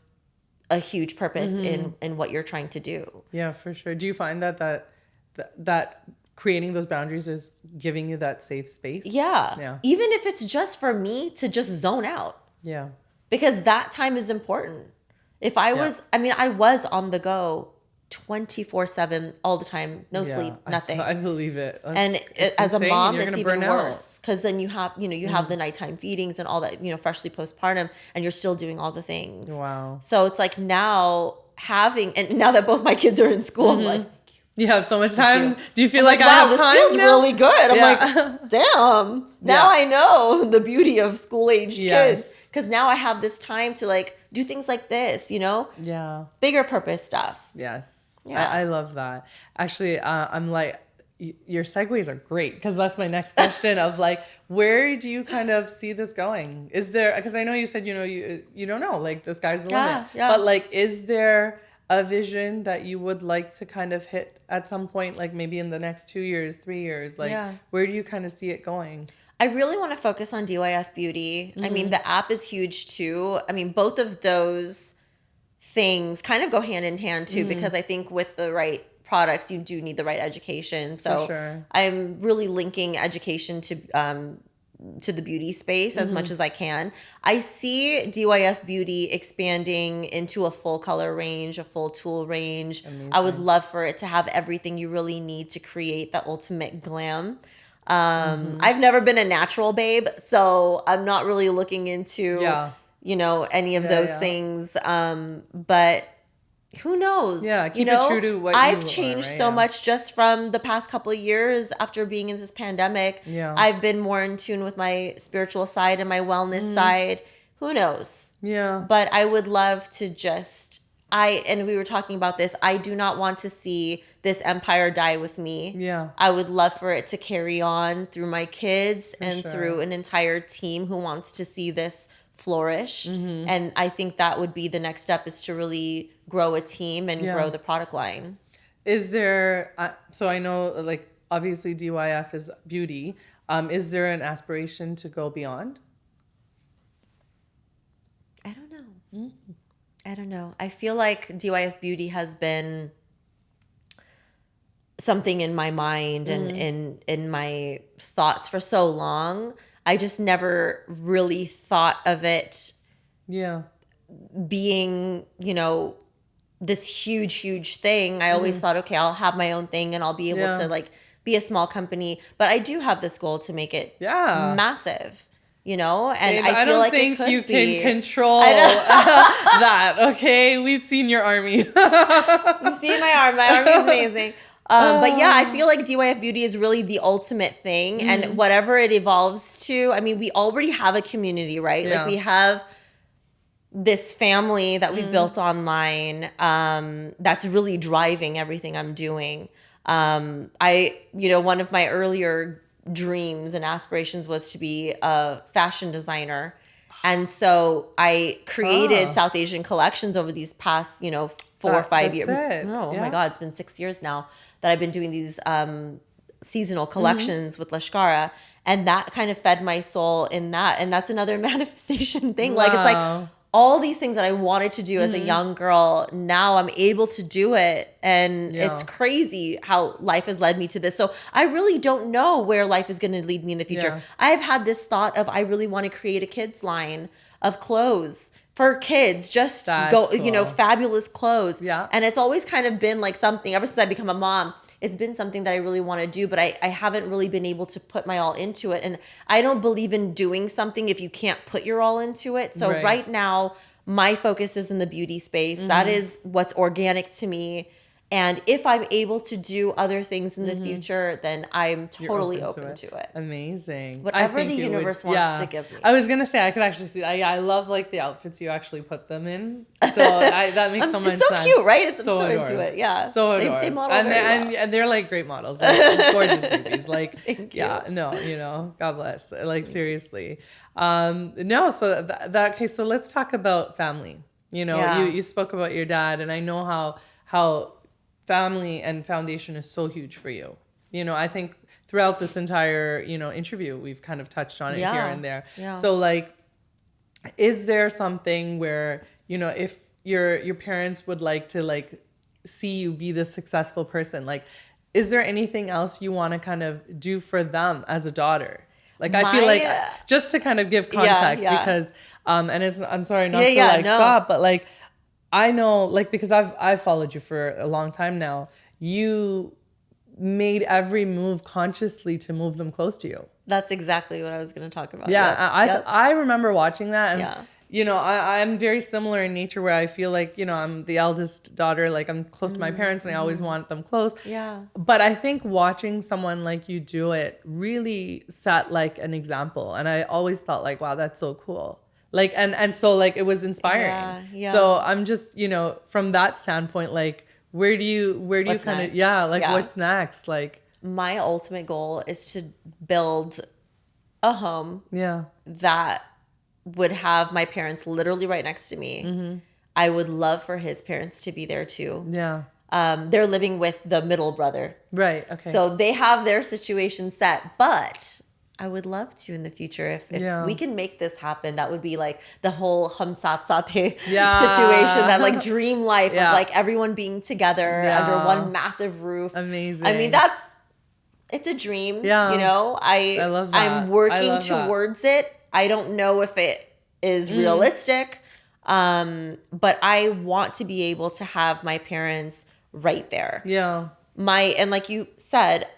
a huge purpose in what you're trying to do. Yeah, for sure. Do you find that creating those boundaries is giving you that safe space? Yeah. Even if it's just for me to just zone out. Yeah. Because that time is important. If I was, I was on the go 24/7 all the time, no sleep, nothing. I believe it. And as insane. A mom, it's even worse because then you have, you have the nighttime feedings and all that, freshly postpartum, and you're still doing all the things. Wow. So it's like now now that both my kids are in school, I'm like, you have so much time. Do you feel like wow, I have time? This feels really good. I'm like, damn. Now I know the beauty of school-aged kids. Because now I have this time to like do things like this, Yeah. Bigger purpose stuff. Yes. Yeah. I love that. Actually, I'm like, your segues are great because that's my next question of like, where do you kind of see this going? Is there, because I know you said, you don't know, like the sky's the limit. Yeah. But like, is there a vision that you would like to kind of hit at some point, like maybe in the next 2 years, 3 years? Like, where do you kind of see it going? I really want to focus on DYF Beauty. I mean, the app is huge too. I mean, both of those things kind of go hand in hand too, because I think with the right products, you do need the right education. So sure. I'm really linking education to the beauty space as much as I can. I see DYF Beauty expanding into a full color range, a full tool range. Amazing. I would love for it to have everything you really need to create the ultimate glam. I've never been a natural babe, so I'm not really looking into, any of those things. But who knows? Yeah, keep it true to what I've you changed are, right? so much just from the past couple of years after being in this pandemic. Yeah. I've been more in tune with my spiritual side and my wellness side. Who knows? Yeah. But I would love to and we were talking about this, I do not want to see this empire die with me. Yeah. I would love for it to carry on through my kids and sure. through an entire team who wants to see this flourish. And I think that would be the next step, is to really grow a team and grow the product line. Is there, so I know like obviously DYF is beauty. Is there an aspiration to go beyond? I don't know. I don't know. I feel like DYF Beauty has been something in my mind and in my thoughts for so long. I just never really thought of it being, this huge thing. I always thought, okay, I'll have my own thing and I'll be able to like be a small company. But I do have this goal to make it massive. And Babe, I feel like it could you be. can control that. Okay, we've seen your army. You've seen my arm. My arm is amazing. But yeah, I feel like DYF Beauty is really the ultimate thing, and whatever it evolves to. I mean, we already have a community, right? Yeah. Like we have this family that we've built online that's really driving everything I'm doing. One of my earlier dreams and aspirations was to be a fashion designer. And so I created South Asian collections over these past, 4 or 5 years. Oh my God, it's been 6 years now that I've been doing these seasonal collections with Lashkara. And that kind of fed my soul in that. And that's another manifestation thing. Like, it's like all these things that I wanted to do as a young girl, now I'm able to do it. And it's crazy how life has led me to this. So I really don't know where life is going to lead me in the future. Yeah. I've had this thought of, I really want to create a kids line of clothes for kids, just That's cool. Fabulous clothes. Yeah. And it's always kind of been like something, ever since I become a mom, it's been something that I really want to do, but I haven't really been able to put my all into it. And I don't believe in doing something if you can't put your all into it. So right now, my focus is in the beauty space. That is what's organic to me. And if I'm able to do other things in the future, then I'm totally open to it. Amazing. Whatever the universe wants to give me. I was going to say, I could actually see, I love like the outfits you actually put them in. So that makes so much sense. It's so cute, right? I'm so adorbs. into it. Yeah. So adorbs. They model very well. And they're like great models. Like, gorgeous babies. Like, Thank you. God bless. Like, seriously. So okay, so let's talk about family. You spoke about your dad, and I know how family and foundation is so huge for you. I think throughout this entire, interview, we've kind of touched on it here and there. Yeah. So like, is there something where, if your parents would like to like see you be this successful person, like, is there anything else you want to kind of do for them as a daughter? Like, I feel like, just to kind of give context, because, I'm sorry not to stop, but like, I know, like, because I've followed you for a long time now, you made every move consciously to move them close to you. That's exactly what I was going to talk about. Yeah. I remember watching that. And, I'm very similar in nature, where I feel like, I'm the eldest daughter, like I'm close to my parents and I always want them close. Yeah. But I think watching someone like you do it really set like an example. And I always thought like, wow, that's so cool. Like, and so like, it was inspiring. Yeah. So I'm just, from that standpoint, like, where do you kind of, what's next? Like, my ultimate goal is to build a home that would have my parents literally right next to me. I would love for his parents to be there too. Yeah. They're living with the middle brother. Right. Okay. So they have their situation set, but I would love to in the future. If Yeah. we can make this happen, that would be like the whole hum sat satay Yeah. situation, that like dream life Yeah. of like everyone being together Yeah. under one massive roof. Amazing. I mean, it's a dream, Yeah. you know. I love that. I'm working love that. towards it. I don't know if it is realistic, but I want to be able to have my parents right there. Yeah. And like you said,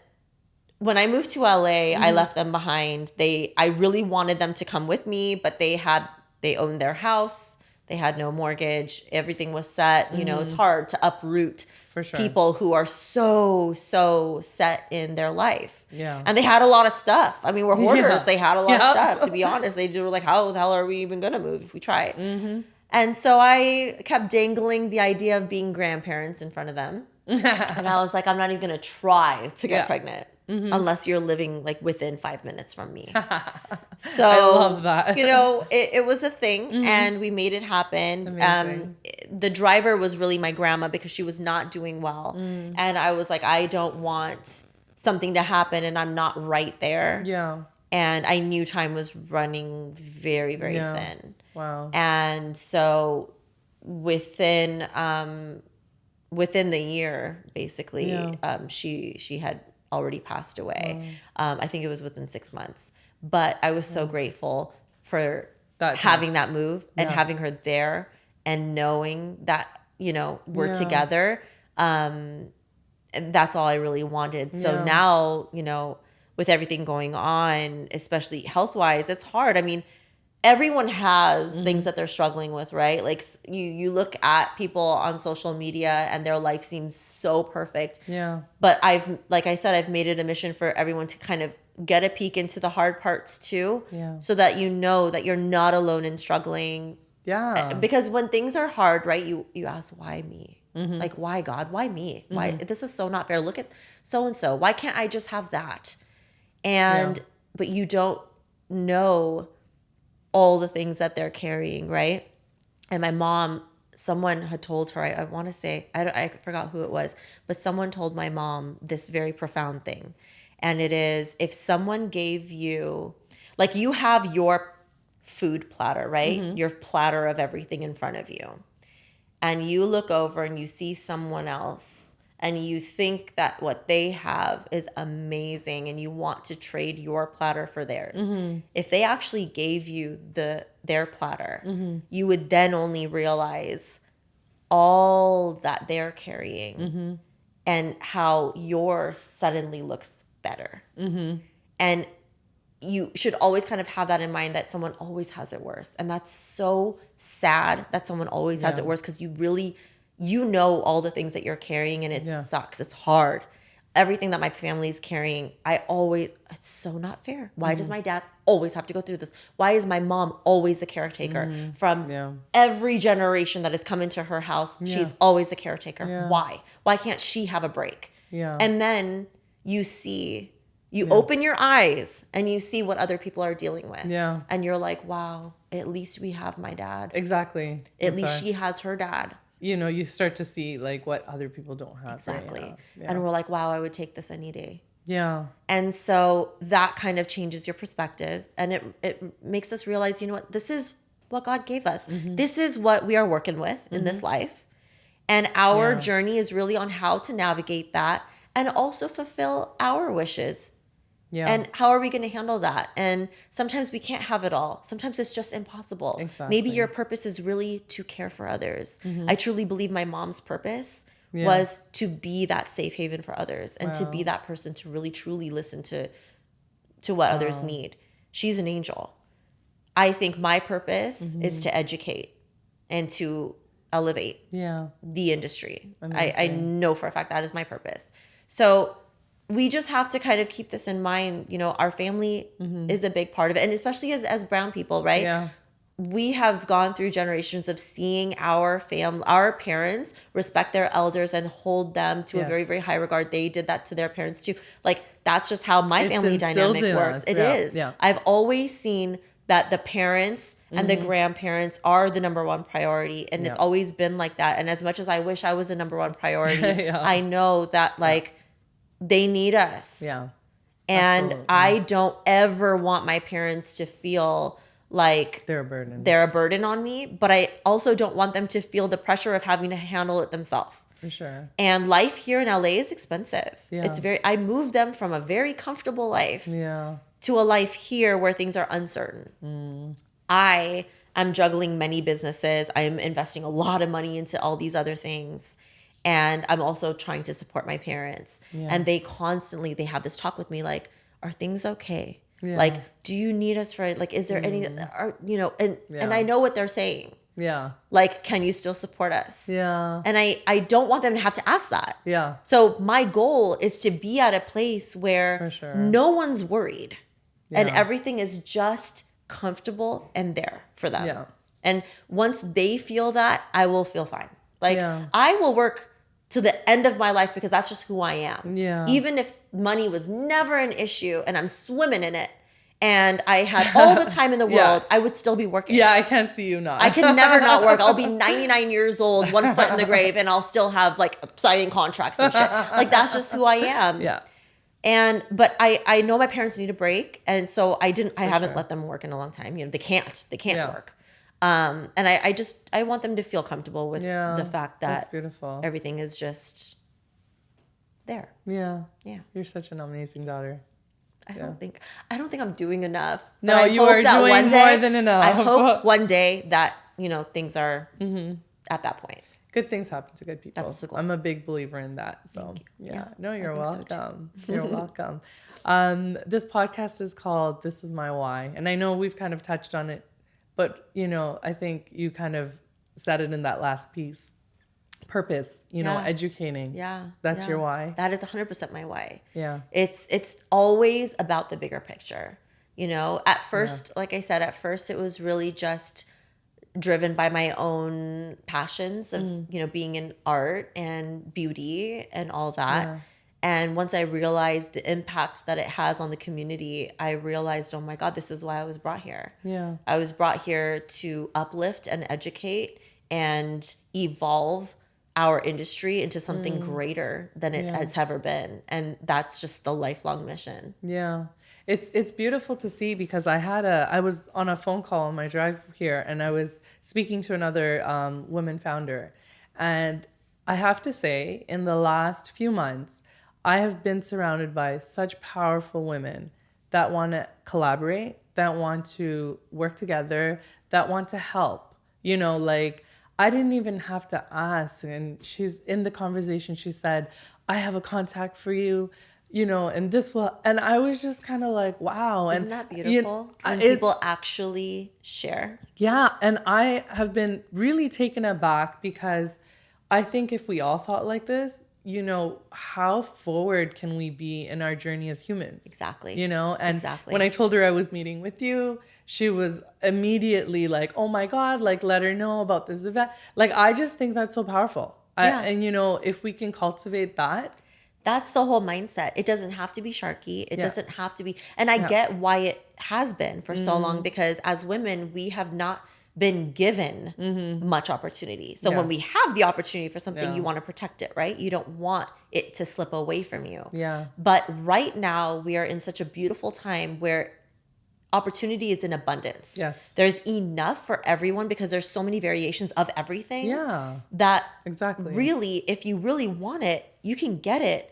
when I moved to LA, I left them behind. I really wanted them to come with me, but they owned their house. They had no mortgage. Everything was set. You know, it's hard to uproot For sure. people who are so set in their life. Yeah. And they had a lot of stuff. I mean, we're hoarders. Yeah. They had a lot of Yep. stuff, to be honest. They were like, how the hell are we even going to move if we try it? And so I kept dangling the idea of being grandparents in front of them. And I was like, I'm not even going to try to get pregnant unless you're living like within 5 minutes from me. So I love that. You know, it was a thing and we made it happen. Amazing. The driver was really my grandma because she was not doing well. And I was like, I don't want something to happen and I'm not right there. Yeah. And I knew time was running very, very Yeah. thin. Wow. And so within the year, basically, Yeah. she had already passed away. I think it was within 6 months. But I was so grateful for That having that move and Yeah. having her there and knowing that, you know, we're Yeah. together. And that's all I really wanted. So Yeah. now, you know, with everything going on, especially health-wise, it's hard. I mean, everyone has things that they're struggling with, right? Like you look at people on social media and their life seems so perfect. Yeah. But like I said, I've made it a mission for everyone to kind of get a peek into the hard parts too. Yeah. So that you know that you're not alone in struggling. Yeah. Because when things are hard, right, you ask, why me? Like, why God? Why me? Why this is so not fair. Look at so and so. Why can't I just have that? And but you don't know all the things that they're carrying, right? And my mom, someone had told her, I want to say, I forgot who it was, but someone told my mom this very profound thing. And it is, if someone gave you, like you have your food platter, right? Your platter of everything in front of you. And you look over and you see someone else and you think that what they have is amazing and you want to trade your platter for theirs. If they actually gave you their platter, you would then only realize all that they're carrying and how yours suddenly looks better. And you should always kind of have that in mind, that someone always has it worse. And that's so sad that someone always has it worse, because you know all the things that you're carrying and it sucks. It's hard. Everything that my family is carrying, it's so not fair. Why does my dad always have to go through this? Why is my mom always a caretaker? From every generation that has come into her house, she's always a caretaker. Yeah. Why? Why can't she have a break? Yeah. And then you open your eyes and you see what other people are dealing with. Yeah. And you're like, wow, at least we have my dad. Exactly. At least she has her dad. You know, you start to see like what other people don't have. Exactly. Right now. Yeah. And we're like, wow, I would take this any day. Yeah. And so that kind of changes your perspective. And it makes us realize, you know what, this is what God gave us. This is what we are working with in this life. And our journey is really on how to navigate that and also fulfill our wishes. Yeah. And how are we going to handle that? And sometimes we can't have it all. Sometimes it's just impossible. Exactly. Maybe your purpose is really to care for others. I truly believe my mom's purpose was to be that safe haven for others and to be that person to really truly listen to what others need. She's an angel. I think my purpose is to educate and to elevate the industry. I know for a fact that is my purpose. So we just have to kind of keep this in mind. You know, our family is a big part of it. And especially as brown people, right? Yeah. We have gone through generations of seeing our parents respect their elders and hold them to a very, very high regard. They did that to their parents too. Like, that's just how my family dynamic works. It is. Yeah. I've always seen that the parents and the grandparents are the number one priority. And it's always been like that. And as much as I wish I was the number one priority, I know that like they need us. Yeah. And Absolutely. I don't ever want my parents to feel like They're a burden. they're a burden on me, but I also don't want them to feel the pressure of having to handle it themselves. For sure. And life here in LA is expensive. Yeah. I moved them from a very comfortable life Yeah. to a life here where things are uncertain. I am juggling many businesses. I'm investing a lot of money into all these other things. And I'm also trying to support my parents. Yeah. And they have this talk with me like, are things okay? Yeah. Like, do you need us for, like, is there any, and Yeah. I know what they're saying. Yeah. Like, can you still support us? Yeah. And I don't want them to have to ask that. Yeah. So my goal is to be at a place where For sure. no one's worried and Yeah. everything is just comfortable and there for them. Yeah. And once they feel that, I will feel fine. Like, Yeah. I will work to the end of my life because that's just who I am. Yeah. Even if money was never an issue and I'm swimming in it and I had all the time in the Yeah. world, I would still be working. Yeah, I can't see you not. I can never not work. I'll be 99 years old, 1 foot in the grave, and I'll still have like signing contracts and shit. Like, that's just who I am. Yeah. But I know my parents need a break. And so I haven't sure. let them work in a long time. They can't Yeah. work. And I want them to feel comfortable with the fact That's that beautiful. everything is just there. Yeah. Yeah. You're such an amazing daughter. I don't think I'm doing enough. But No, I you hope are that doing one day- more than enough. I hope one day that, things are at that point. Good things happen to good people. That's the goal. I'm a big believer in that. So yeah. No, you're I think so, welcome. You're welcome. This podcast is called This Is My Why. And I know we've kind of touched on it, but I think you kind of said it in that last piece. Purpose, educating. Yeah. That's yeah. your why. That is 100% my why. Yeah. It's always about the bigger picture. At first, like I said, it was really just driven by my own passions of, being in art and beauty and all that. Yeah. And once I realized the impact that it has on the community, I realized, oh my God, this is why I was brought here. Yeah. I was brought here to uplift and educate and evolve our industry into something greater than it has ever been. And that's just the lifelong mission. Yeah. It's beautiful to see because I was on a phone call on my drive here and I was speaking to another woman founder. And I have to say, in the last few months, I have been surrounded by such powerful women that want to collaborate, that want to work together, that want to help. I didn't even have to ask. And she's in the conversation, she said, I have a contact for you, and this will, and I was just kind of like, wow. Isn't that beautiful? When people actually share. Yeah. And I have been really taken aback because I think if we all thought like this, how forward can we be in our journey as humans? Exactly. And Exactly. when I told her I was meeting with you, she was immediately like, oh my God, like, let her know about this event. Like, I just think that's so powerful. Yeah. If we can cultivate that. That's the whole mindset. It doesn't have to be sharky. It doesn't have to be. And I get why it has been for so long, because as women, we have not been given much opportunity. So when we have the opportunity for something, you want to protect it, right? You don't want it to slip away from you. Yeah. But right now, we are in such a beautiful time where opportunity is in abundance. Yes. There's enough for everyone because there's so many variations of everything. Yeah. That Exactly. really, if you really want it, you can get it.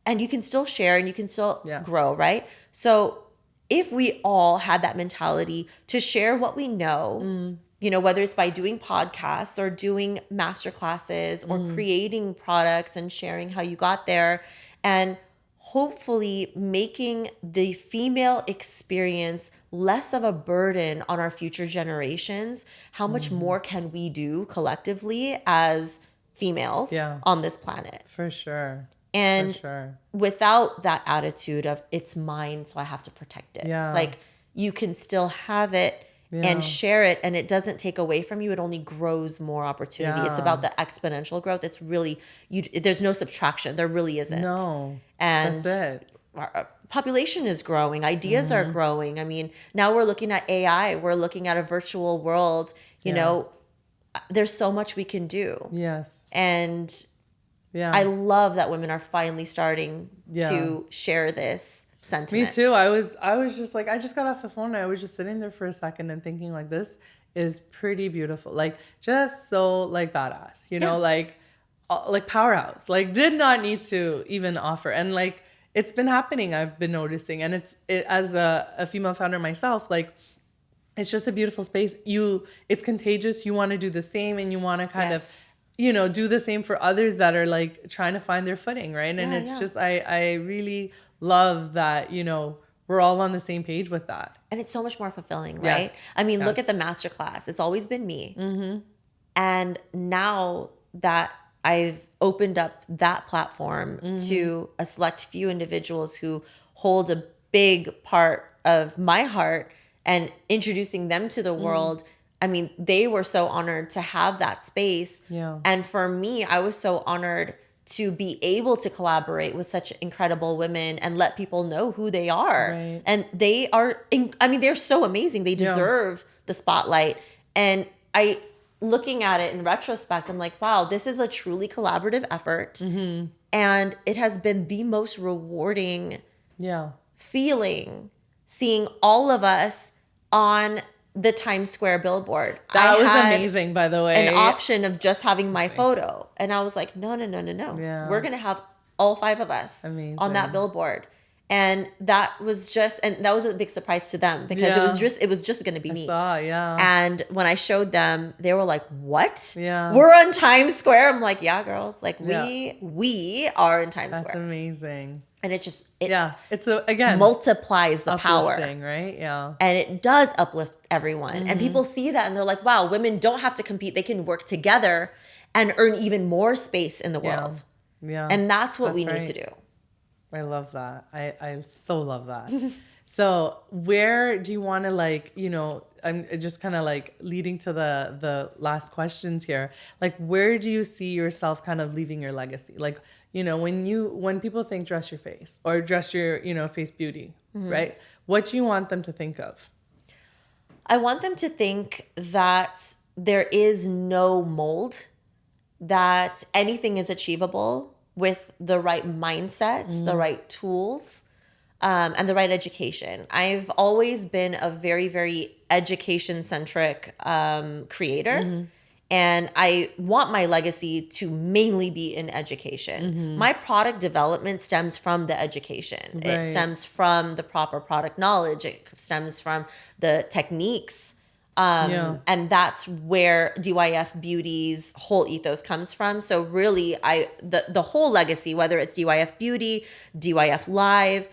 And you can still share and you can still grow, right? So if we all had that mentality to share what we know, whether it's by doing podcasts or doing master classes or creating products and sharing how you got there, and hopefully making the female experience less of a burden on our future generations, how much more can we do collectively as females on this planet? For sure. And For sure. without that attitude of it's mine, so I have to protect it. Yeah. Like, you can still have it and share it, and it doesn't take away from you. It only grows more opportunity. Yeah. It's about the exponential growth. It's really, there's no subtraction. There really isn't. No. And That's it. our population is growing. Ideas are growing. I mean, now we're looking at AI. We're looking at a virtual world. There's so much we can do. Yes. And Yeah. I love that women are finally starting to share this sentiment. Me too. I was just like, I just got off the phone and I was just sitting there for a second and thinking like, this is pretty beautiful. Like just so like badass, you know, like powerhouse, like did not need to even offer. And like, it's been happening. I've been noticing. And as a female founder myself, like it's just a beautiful space. It's contagious. You want to do the same and you want to kind of, you know, do the same for others that are like trying to find their footing. Right. And it's just, I really love that, you know, we're all on the same page with that. And it's so much more fulfilling, right? I mean, look at the masterclass. It's always been me. And now that I've opened up that platform to a select few individuals who hold a big part of my heart and introducing them to the world, I mean, they were so honored to have that space. Yeah. And for me, I was so honored to be able to collaborate with such incredible women and let people know who they are. Right. And they are, I mean, they're so amazing. They deserve the spotlight. And looking at it in retrospect, I'm like, wow, this is a truly collaborative effort. And it has been the most rewarding feeling seeing all of us on the Times Square billboard. That was amazing, by the way. An option of just having my photo. And I was like, no. Yeah. We're going to have all 5 of us on that billboard. And that was a big surprise to them because it was just going to be me. And when I showed them, they were like, what? Yeah. We're on Times Square. I'm like, yeah, girls, like we are in Times Square. That's amazing. And it it's again multiplies the power, right? Yeah. And it does uplift everyone. And people see that and they're like, wow, women don't have to compete. They can work together and earn even more space in the world. Yeah. And that's what we need to do. I love that. I so love that. So where do you want to, like, you know, I'm just kind of like leading to the last questions here. Like, where do you see yourself kind of leaving your legacy? Like, you know, when people think dress your face or dress your, you know, face beauty, right? What do you want them to think of? I want them to think that there is no mold, that anything is achievable with the right mindsets, the right tools, and the right education. I've always been a very, very education-centric creator. And I want my legacy to mainly be in education. My product development stems from the education. Right. It stems from the proper product knowledge. It stems from the techniques. And that's where DYF Beauty's whole ethos comes from. So really, the whole legacy, whether it's DYF Beauty, DYF Live,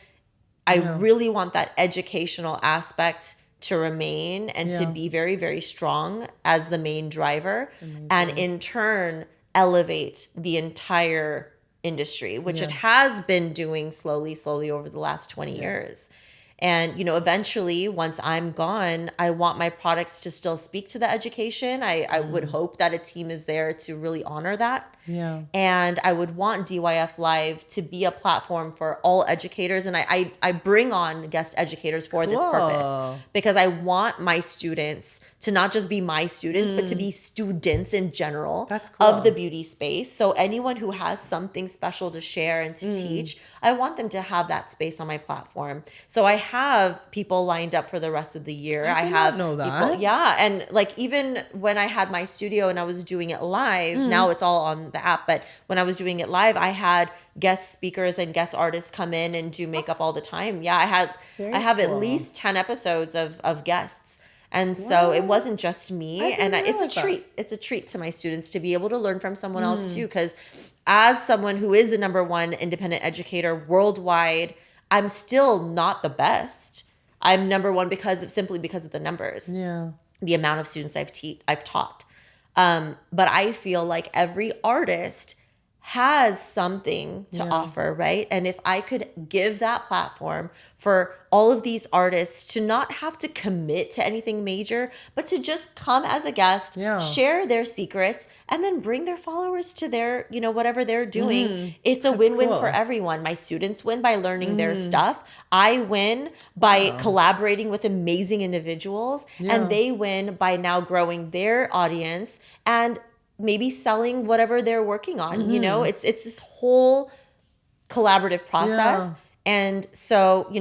I really want that educational aspect to remain and to be very, very strong as the main driver. And in turn, elevate the entire industry, which it has been doing slowly over the last 20 years. And, you know, eventually, once I'm gone, I want my products to still speak to the education. I would hope that a team is there to really honor that. Yeah. And I would want DYF Live to be a platform for all educators. And I bring on guest educators for this purpose because I want my students to not just be my students, but to be students in general of the beauty space. So anyone who has something special to share and to teach, I want them to have that space on my platform. So I have people lined up for the rest of the year. I did not know that. People, and like even when I had my studio and I was doing it live, now it's all on the app, but when I was doing it live, I had guest speakers and guest artists come in and do makeup all the time. Yeah, I have at least 10 episodes of guests. And so it wasn't just me. And it's a treat. It's a treat to my students to be able to learn from someone else too. Because as someone who is the #1 independent educator worldwide, I'm still not the best. I'm #1 simply because of the numbers. Yeah. The amount of students I've taught. But I feel like every artist has something to offer, right? And if I could give that platform for all of these artists to not have to commit to anything major, but to just come as a guest, share their secrets, and then bring their followers to their, you know, whatever they're doing. It's a win-win for everyone. My students win by learning their stuff. I win by collaborating with amazing individuals, and they win by now growing their audience and maybe selling whatever they're working on. You know, it's this whole collaborative process. And so,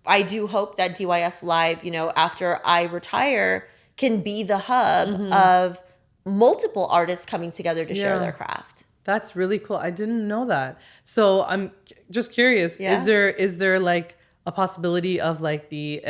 I do hope that DYF Live, after I retire, can be the hub of multiple artists coming together to share their craft. That's really cool. I didn't know that. So I'm just curious. Yeah. Is there like a possibility of like the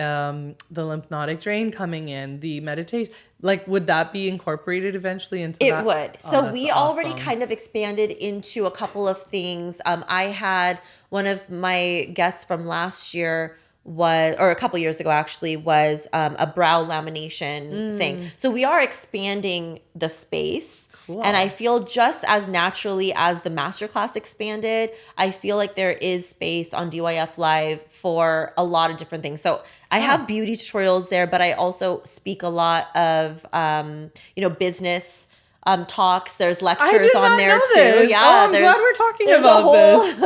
lymphatic drain coming in, the meditation? Like, would that be incorporated eventually into that? It would. Oh, So that's we already awesome. kind of expanded into a couple of things. I had one of my guests from last year or a couple years ago actually, was a brow lamination thing. So we are expanding the space. Cool. And I feel just as naturally as the masterclass expanded, I feel like there is space on DYF Live for a lot of different things. So I have beauty tutorials there, but I also speak a lot of, business talks. There's lectures on there too. This. Yeah, I'm glad we're talking about this.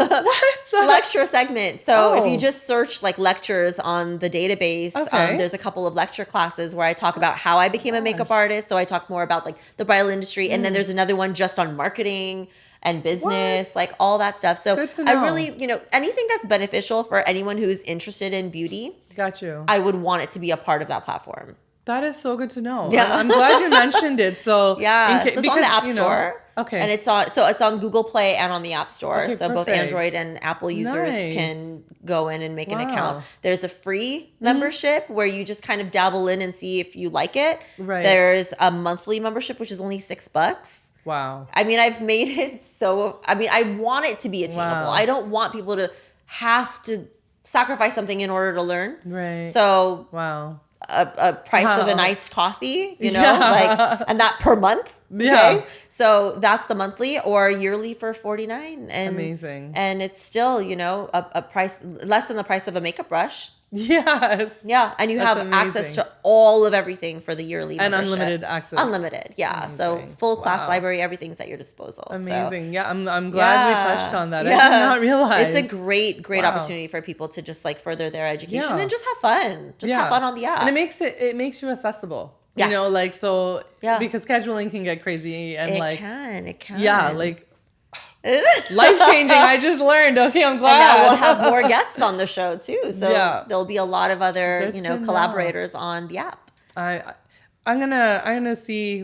What? lecture segment. So if you just search like lectures on the database, there's a couple of lecture classes where I talk about how I became a makeup artist. So I talk more about like the bridal industry, and then there's another one just on marketing and business, like all that stuff. So Good to I know. really, anything that's beneficial for anyone who's interested in beauty, Got you. I would want it to be a part of that platform. That is so good to know. Yeah. I'm glad you mentioned it. So Yeah, so it's on the App because, Store. Okay. And it's on Google Play and on the App Store. Okay, so both perfect. Android and Apple users Nice. can go in and make an Wow. account. There's a free membership where you just kind of dabble in and see if you like it. Right. There's a monthly membership, which is only $6. Wow. I mean, I've made it so, I want it to be attainable. Wow. I don't want people to have to sacrifice something in order to learn. Right. So Wow. a price of an Wow. iced coffee, Yeah. and that per month. Yeah. Okay. So that's the monthly or yearly for $49. And Amazing. And it's still, a price less than the price of a makeup brush. Yes. Yeah. And you That's have access amazing. to all of everything for the yearly And membership. unlimited access. Unlimited. Yeah. So Amazing. full class Wow. library, everything's at your disposal. So, Amazing. Yeah. I'm glad we yeah. touched on that. Yeah. I did not realize. It's a great Wow. opportunity for people to just like further their education Yeah. and just have fun. Just have fun on the app. And it makes you accessible. Yeah. Yeah. Because scheduling can get crazy and It can. yeah, like life changing. I just learned. Okay, I'm And glad. now we'll have more guests on the show too. So Yeah. there'll be a lot of other, Good to know. collaborators on the app. I'm gonna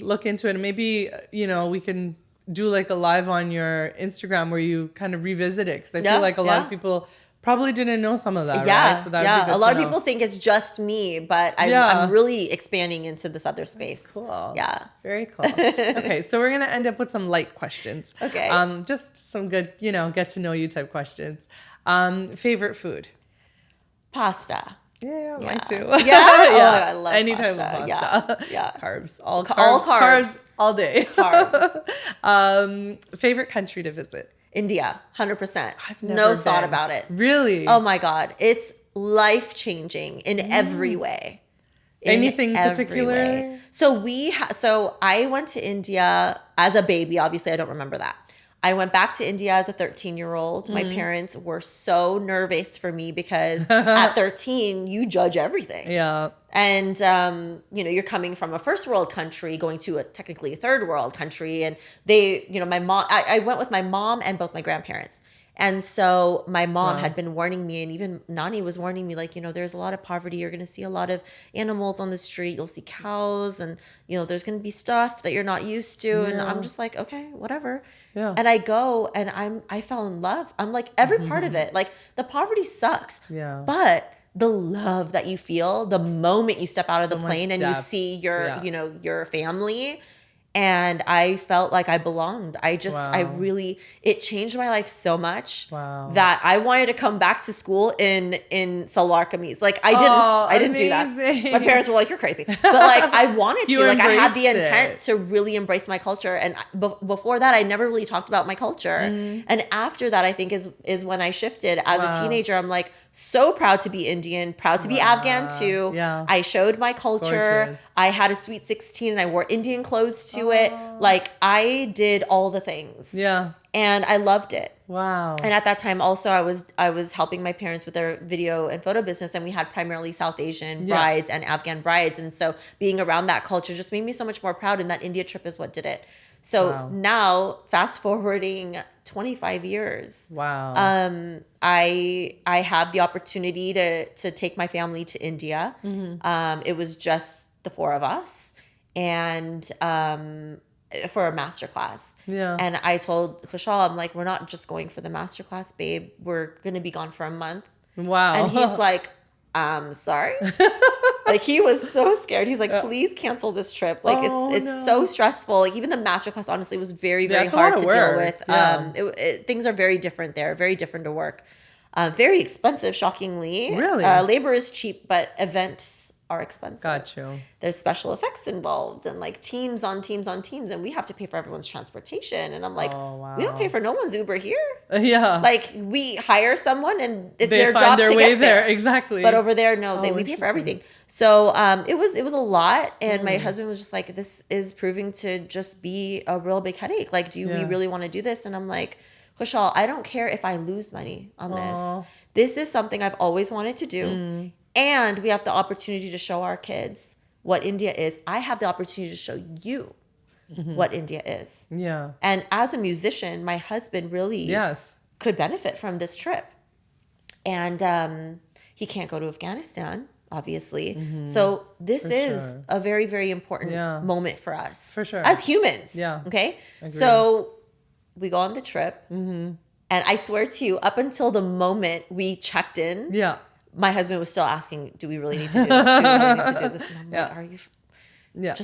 look into it, and maybe we can do like a live on your Instagram where you kind of revisit it, because I Yeah, feel like a lot yeah. of people probably didn't know some of that. Yeah, Right? So that'd be good a lot to of know. people think it's just me, but Yeah. I'm really expanding into this other space. Cool. Yeah. Very cool. Okay, so we're gonna end up with some light questions. Okay. Just some good, get to know you type questions. Favorite food? Pasta. Yeah, Yeah. mine too. Yeah? Oh, I love Any pasta. type of Yeah, pasta. yeah. Carbs. All carbs. All carbs. all day. Carbs. Favorite country to visit? India, 100%. I've never No thought been. about it. Really? Oh my God. It's life changing in every way. In Anything every particular? way. So I went to India as a baby. Obviously, I don't remember that. I went back to India as a 13-year-old. My parents were so nervous for me because at 13, you judge everything. Yeah. And, you're coming from a first world country going to a technically third world country. And they, my mom, I went with my mom and both my grandparents. And so my mom had been warning me, and even Nani was warning me, like, there's a lot of poverty. You're going to see a lot of animals on the street. You'll see cows, and, there's going to be stuff that you're not used to. And I'm just like, okay, whatever. Yeah. And I go and I fell in love. I'm like, every part of it, like the poverty sucks. Yeah. But the love that you feel the moment you step out of So the much plane and you depth. see your, Yeah. your family. And I felt like I belonged. It changed my life so much Wow. that I wanted to come back to school in salwar kameez. Like I didn't do that. amazing. My parents were like, you're crazy. But like I wanted You to, like I had the embraced intent it. to really embrace my culture. And before that, I never really talked about my culture. And after that, I think is when I shifted as Wow. a teenager. I'm like so proud to be Indian, proud to be Afghan too. Yeah. I showed my culture. Gorgeous. I had a sweet 16 and I wore Indian clothes to it. Like I did all the things. Yeah. And I loved it. Wow. And at that time also I was helping my parents with their video and photo business, and we had primarily South Asian brides and Afghan brides. And so being around that culture just made me so much more proud, and that India trip is what did it. So Wow. now, fast forwarding 25 years, Wow. I have the opportunity to take my family to India. It was just the four of us, and for a masterclass. Yeah. And I told Kushal, I'm like, we're not just going for the masterclass, babe. We're gonna be gone for a month. Wow. And he's like, sorry. Like, he was so scared. He's like, please cancel this trip. Like, it's so stressful. Like, even the masterclass, honestly, was very, very it's a hard lot to of deal work. with. Yeah. Things are very different there, very different to work. Very expensive, shockingly. Really? Labor is cheap, but events are expensive. Got you. There's special effects involved and like teams on teams on teams, and we have to pay for everyone's transportation. And I'm like, Oh, wow. we don't pay for no one's Uber here. Yeah. Like, we hire someone and it's They their find job their to way get there. Exactly. But over there, no, we pay for interesting. everything. So it was a lot, and my husband was just like, this is proving to just be a real big headache. Like, do we really want to do this? And I'm like, Kushal, I don't care if I lose money on this. This is something I've always wanted to do. And we have the opportunity to show our kids what India is. I have the opportunity to show you what India is. Yeah. And as a musician, my husband really could benefit from this trip. And he can't go to Afghanistan, obviously. So this is a very, very important moment for us. For sure. As humans. Yeah. Okay? Agreed. So we go on the trip. And I swear to you, up until the moment we checked in, my husband was still asking, do we really need to do this? Do we really need to do this? And I'm like, are you...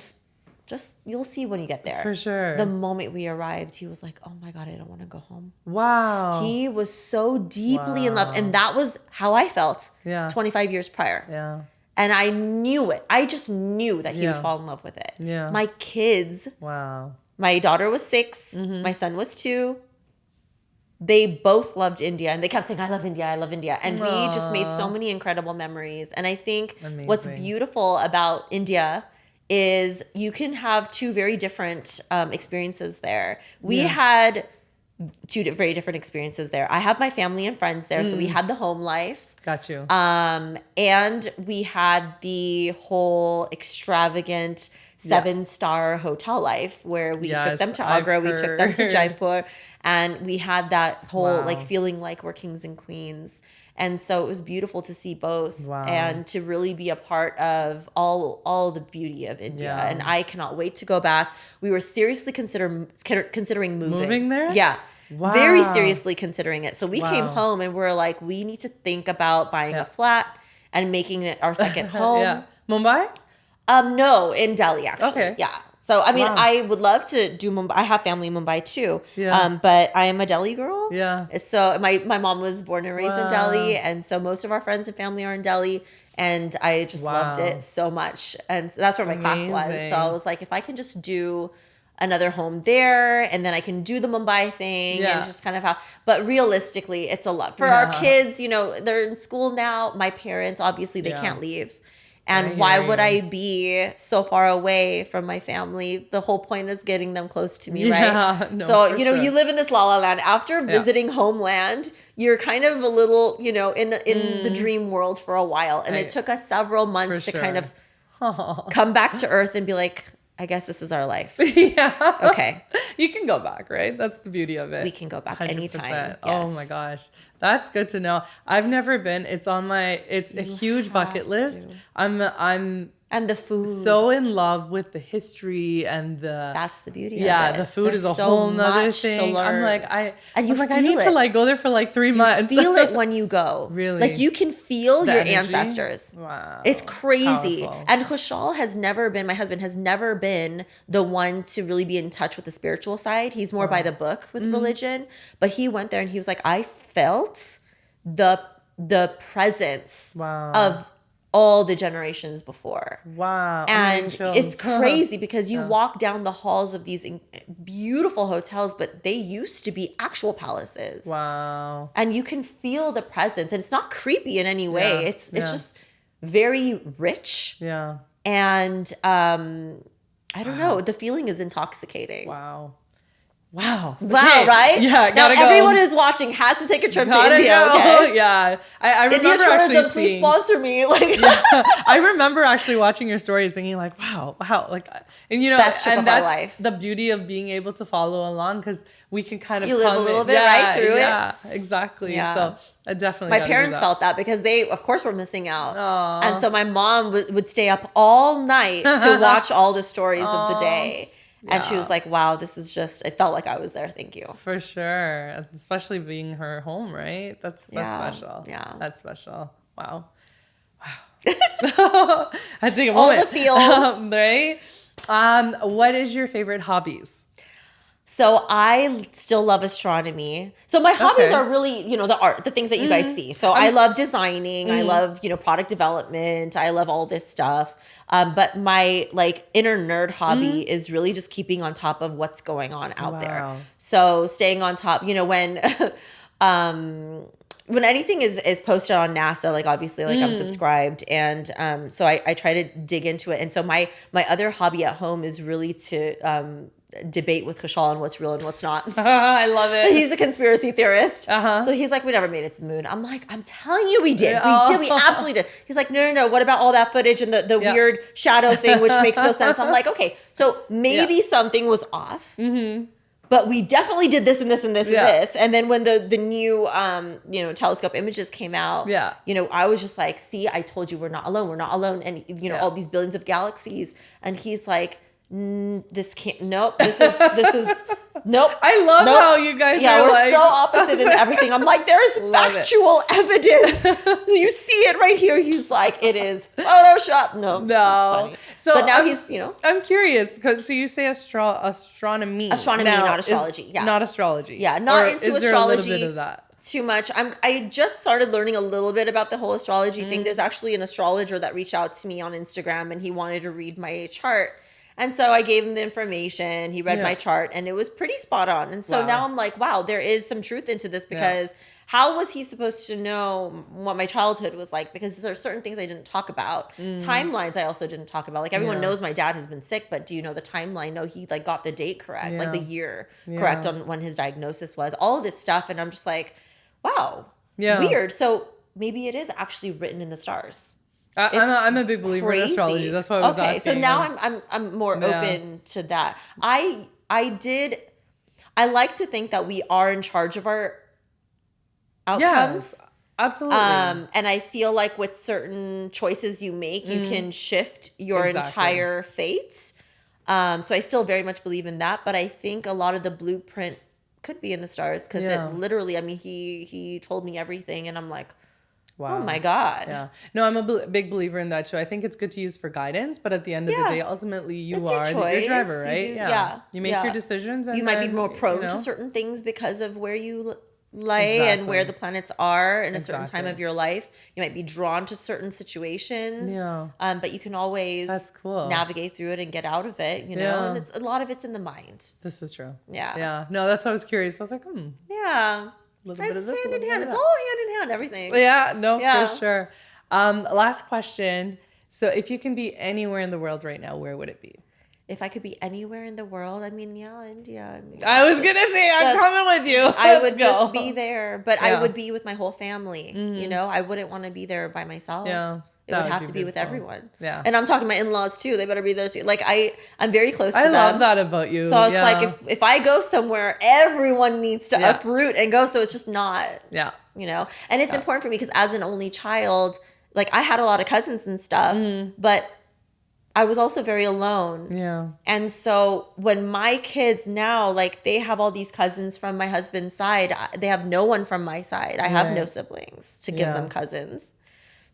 Just you'll see when you get there. For sure. The moment we arrived, he was like, oh my God, I don't want to go home. Wow. He was so deeply in love. And that was how I felt 25 years prior. Yeah. And I knew it. I just knew that he would fall in love with it. Yeah. My kids, Wow. my daughter was 6, my son was 2. They both loved India, and they kept saying, I love India, I love India. And we just made so many incredible memories. And I think what's beautiful about India is you can have two very different experiences there. We had two very different experiences there. I have my family and friends there, so we had the home life. Got you. And we had the whole extravagant 7-star hotel life where we took them to Agra, we took them to Jaipur, and we had that whole like feeling like we're kings and queens. And so it was beautiful to see both and to really be a part of all the beauty of India. Yeah. And I cannot wait to go back. We were seriously considering moving. Moving there? Yeah. Wow. Very seriously considering it. So we came home and we're like, we need to think about buying a flat and making it our second home. Mumbai? No, in Delhi, actually. Okay. Yeah. So, I mean, I would love to do Mumbai. I have family in Mumbai too. Yeah. But I am a Delhi girl. Yeah. So my mom was born and raised in Delhi. And so most of our friends and family are in Delhi. And I just loved it so much. And so that's where my class was. So I was like, if I can just do another home there, and then I can do the Mumbai thing and just kind of have, but realistically, it's a lot. For our kids, you know, they're in school now. My parents, obviously, they can't leave. And why would I be so far away from my family? The whole point is getting them close to me, right? No, so, you know, you live in this la la land. After visiting homeland, you're kind of a little, you know, in the dream world for a while. And it took us several months to kind of come back to earth and be like, I guess this is our life. Okay. You can go back, right? That's the beauty of it. We can go back 100%. anytime. Yes. Oh my gosh. That's good to know. I've never been. It's on my, it's a huge bucket list. I'm and the food. So in love with the history and the. That's the beauty of it. The food is a whole nother thing. I'm like, I need to like go there for like 3 months. You feel it when you go. Really? Like you can feel The your energy? ancestors. Wow. It's crazy. Powerful. And Hushal has never been, my husband has never been the one to really be in touch with the spiritual side. He's more by the book with religion. But he went there and he was like, I felt the presence of all the generations before. Wow. And it's crazy because you walk down the halls of these beautiful hotels, but they used to be actual palaces. Wow. And you can feel the presence, and it's not creepy in any way. It's just very rich. Yeah. And I don't know, the feeling is intoxicating. Wow. Wow. Wow, Okay. right? Yeah, now gotta go. everyone who's watching has to take a trip to Gotta India. go. Okay, Yeah. I remember India actually tourism, please seeing. sponsor me. Like, I remember actually watching your stories thinking like, wow, like, and you know, Best trip and of our that's life. the beauty of being able to follow along because we can kind of You live a come little in. bit right through it. Yeah, exactly. Yeah. So I definitely my gotta do parents that. felt that because they, of course, were missing out. Aw. And so my mom would stay up all night to watch all the stories of the day. And she Yeah. was like, wow, this is just, it felt like I was there. Thank you. For sure, especially being her home, right? That's Yeah, special. yeah. That's special. Wow. I take a All moment. the feels. Right? What is your favorite hobbies? So I still love astronomy. So my hobbies Okay. are really, the art, the things that you guys see. So I love designing. I love, product development. I love all this stuff. But my like inner nerd hobby is really just keeping on top of what's going on out there. Wow. So staying on top, when anything is posted on NASA, like obviously like I'm subscribed and so I try to dig into it. And so my other hobby at home is really to debate with Kushal on what's real and what's not. I love it. He's a conspiracy theorist. So he's like, we never made it to the moon. I'm like, I'm telling you we did. We did. We absolutely did. He's like, no. What about all that footage and the weird shadow thing, which makes no sense? I'm like, okay, so maybe something was off. But we definitely did this and this and this and this. And then when the new telescope images came out, I was just like, see, I told you we're not alone. We're not alone. And all these billions of galaxies. And he's like, this can't, nope, this is nope. I love how you guys are we're like so opposite in everything. I'm like, there's factual evidence. You see it right here. He's like, it is Photoshop. No. It's funny. So but now he's I'm curious because so you say astronomy, not astrology. Not astrology. Yeah, not or into is there astrology. A little bit of that? Too much. I just started learning a little bit about the whole astrology thing. There's actually an astrologer that reached out to me on Instagram and he wanted to read my chart. And so I gave him the information. He read my chart and it was pretty spot on. And so now I'm like, wow, there is some truth into this because how was he supposed to know what my childhood was like? Because there are certain things I didn't talk about. Timelines I also didn't talk about. Like everyone knows my dad has been sick, but do you know the timeline? No, he like got the date correct, like the year correct on when his diagnosis was. All of this stuff. And I'm just like, wow, weird. So maybe it is actually written in the stars. I'm a big believer in astrology. That's why I was asking. So now I'm more open to that. I like to think that we are in charge of our outcomes. Yes, absolutely. And I feel like with certain choices you make, you can shift your entire fate. So I still very much believe in that, but I think a lot of the blueprint could be in the stars because it literally, I mean, he told me everything and I'm like, wow. Oh my God. Yeah. No, I'm a big believer in that too. I think it's good to use for guidance, but at the end of the day, ultimately you it's are your driver, right? You make your decisions. And you might be more prone to certain things because of where you lay and where the planets are in a certain time of your life. You might be drawn to certain situations. But you can always navigate through it and get out of it, and a lot of it's in the mind. This is true. Yeah. No, that's why I was curious. I was like, Yeah. Little bit of this, hand in hand. It's all hand in hand, everything. For sure. Last question. So if you can be anywhere in the world right now, where would it be? If I could be anywhere in the world, I mean, India. I was going to say, I'm coming with you. I would just be there, but I would be with my whole family. I wouldn't want to be there by myself. Yeah. It would have to be with everyone. Yeah. And I'm talking my in-laws too. They better be there too. Like I'm very close to them. I love that about you. So it's like if I go somewhere, everyone needs to uproot and go. So it's just not, and it's important for me because as an only child, like I had a lot of cousins and stuff, but I was also very alone. Yeah. And so when my kids now, like they have all these cousins from my husband's side, they have no one from my side. I have no siblings to give them cousins.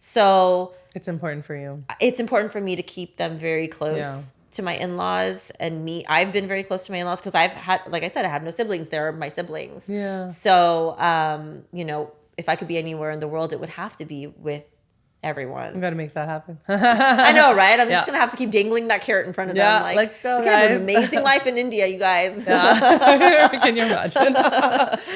So it's important for you. It's important for me to keep them very close to my in-laws and me. I've been very close to my in-laws because I've had, like I said, I have no siblings. They're my siblings. Yeah. So, if I could be anywhere in the world, it would have to be with everyone. We got to make that happen. I know, right? I'm just going to have to keep dangling that carrot in front of them. Like, let's go, we can have an amazing life in India, you guys. Can you imagine?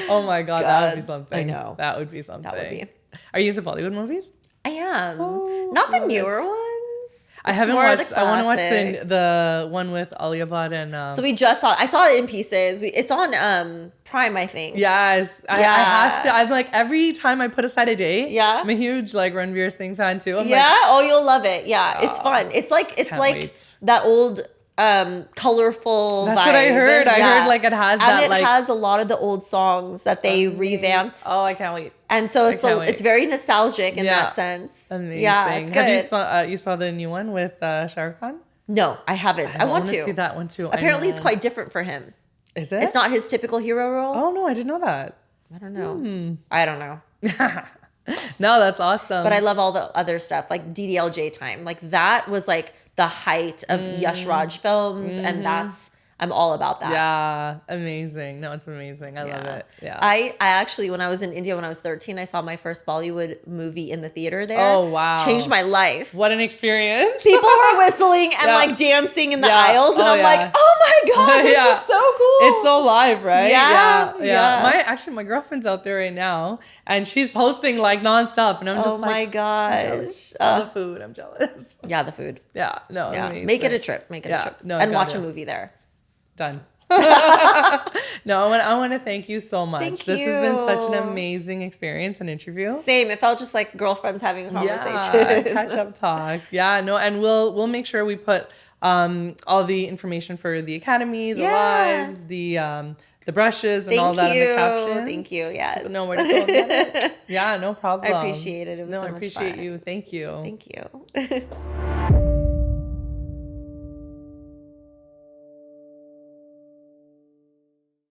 Oh my God, that would be something. I know. That would be something. That would be. Are you into Bollywood movies? I am. Oh, Not the newer ones. I haven't more of the watched. I want to watch classics. the one with Ali Abad and. So I saw it in pieces. It's on Prime, I think. Yes, I have to. I'm like every time I put aside a day. Yeah. I'm a huge like Ranveer Singh fan too. I'm Yeah. like, Oh, you'll love it. Yeah, it's fun. It's like can't wait. that old colorful That's vibe. what I heard. I heard like it has and that it like. has a lot of the old songs that they revamped. Oh, I can't wait. And so can't wait. it's very nostalgic in Yeah. that sense. Amazing. Yeah, it's good. Have you saw the new one with Shah Rukh Khan? No, I haven't. I want to to see that one too. Apparently, it's quite different for him. Is it? It's not his typical hero role. Oh no, I didn't know that. I don't know. I don't know. No, that's awesome. But I love all the other stuff, like DDLJ time. Like that was like the height of Yash Raj films, and I'm all about that. Yeah, amazing. No, it's amazing. I love it. Yeah. I actually, when I was in India when I was 13, I saw my first Bollywood movie in the theater there. Oh, wow. Changed my life. What an experience. People were whistling and like dancing in the aisles, and I'm like, oh my God, this is so cool. It's so live, right? Yeah. My girlfriend's out there right now, and she's posting like nonstop, and I'm just oh my gosh. All the food. I'm jealous. Yeah, the food. Yeah, no, Yeah, amazing. make it a trip. Make it a trip. No, and watch a movie there. Done. No, I want to thank you so much. Thank this has been such an you. amazing experience and interview. Same. It felt just like girlfriends having a conversation. Yeah, catch up talk. Yeah, no, and we'll make sure we put all the information for the academy, the lives, the brushes, and all that in the captions. Thank you. Yes. People know where to go and get it. Yeah, no problem. I appreciate it. It was so much fun. I appreciate you. Thank you. Thank you.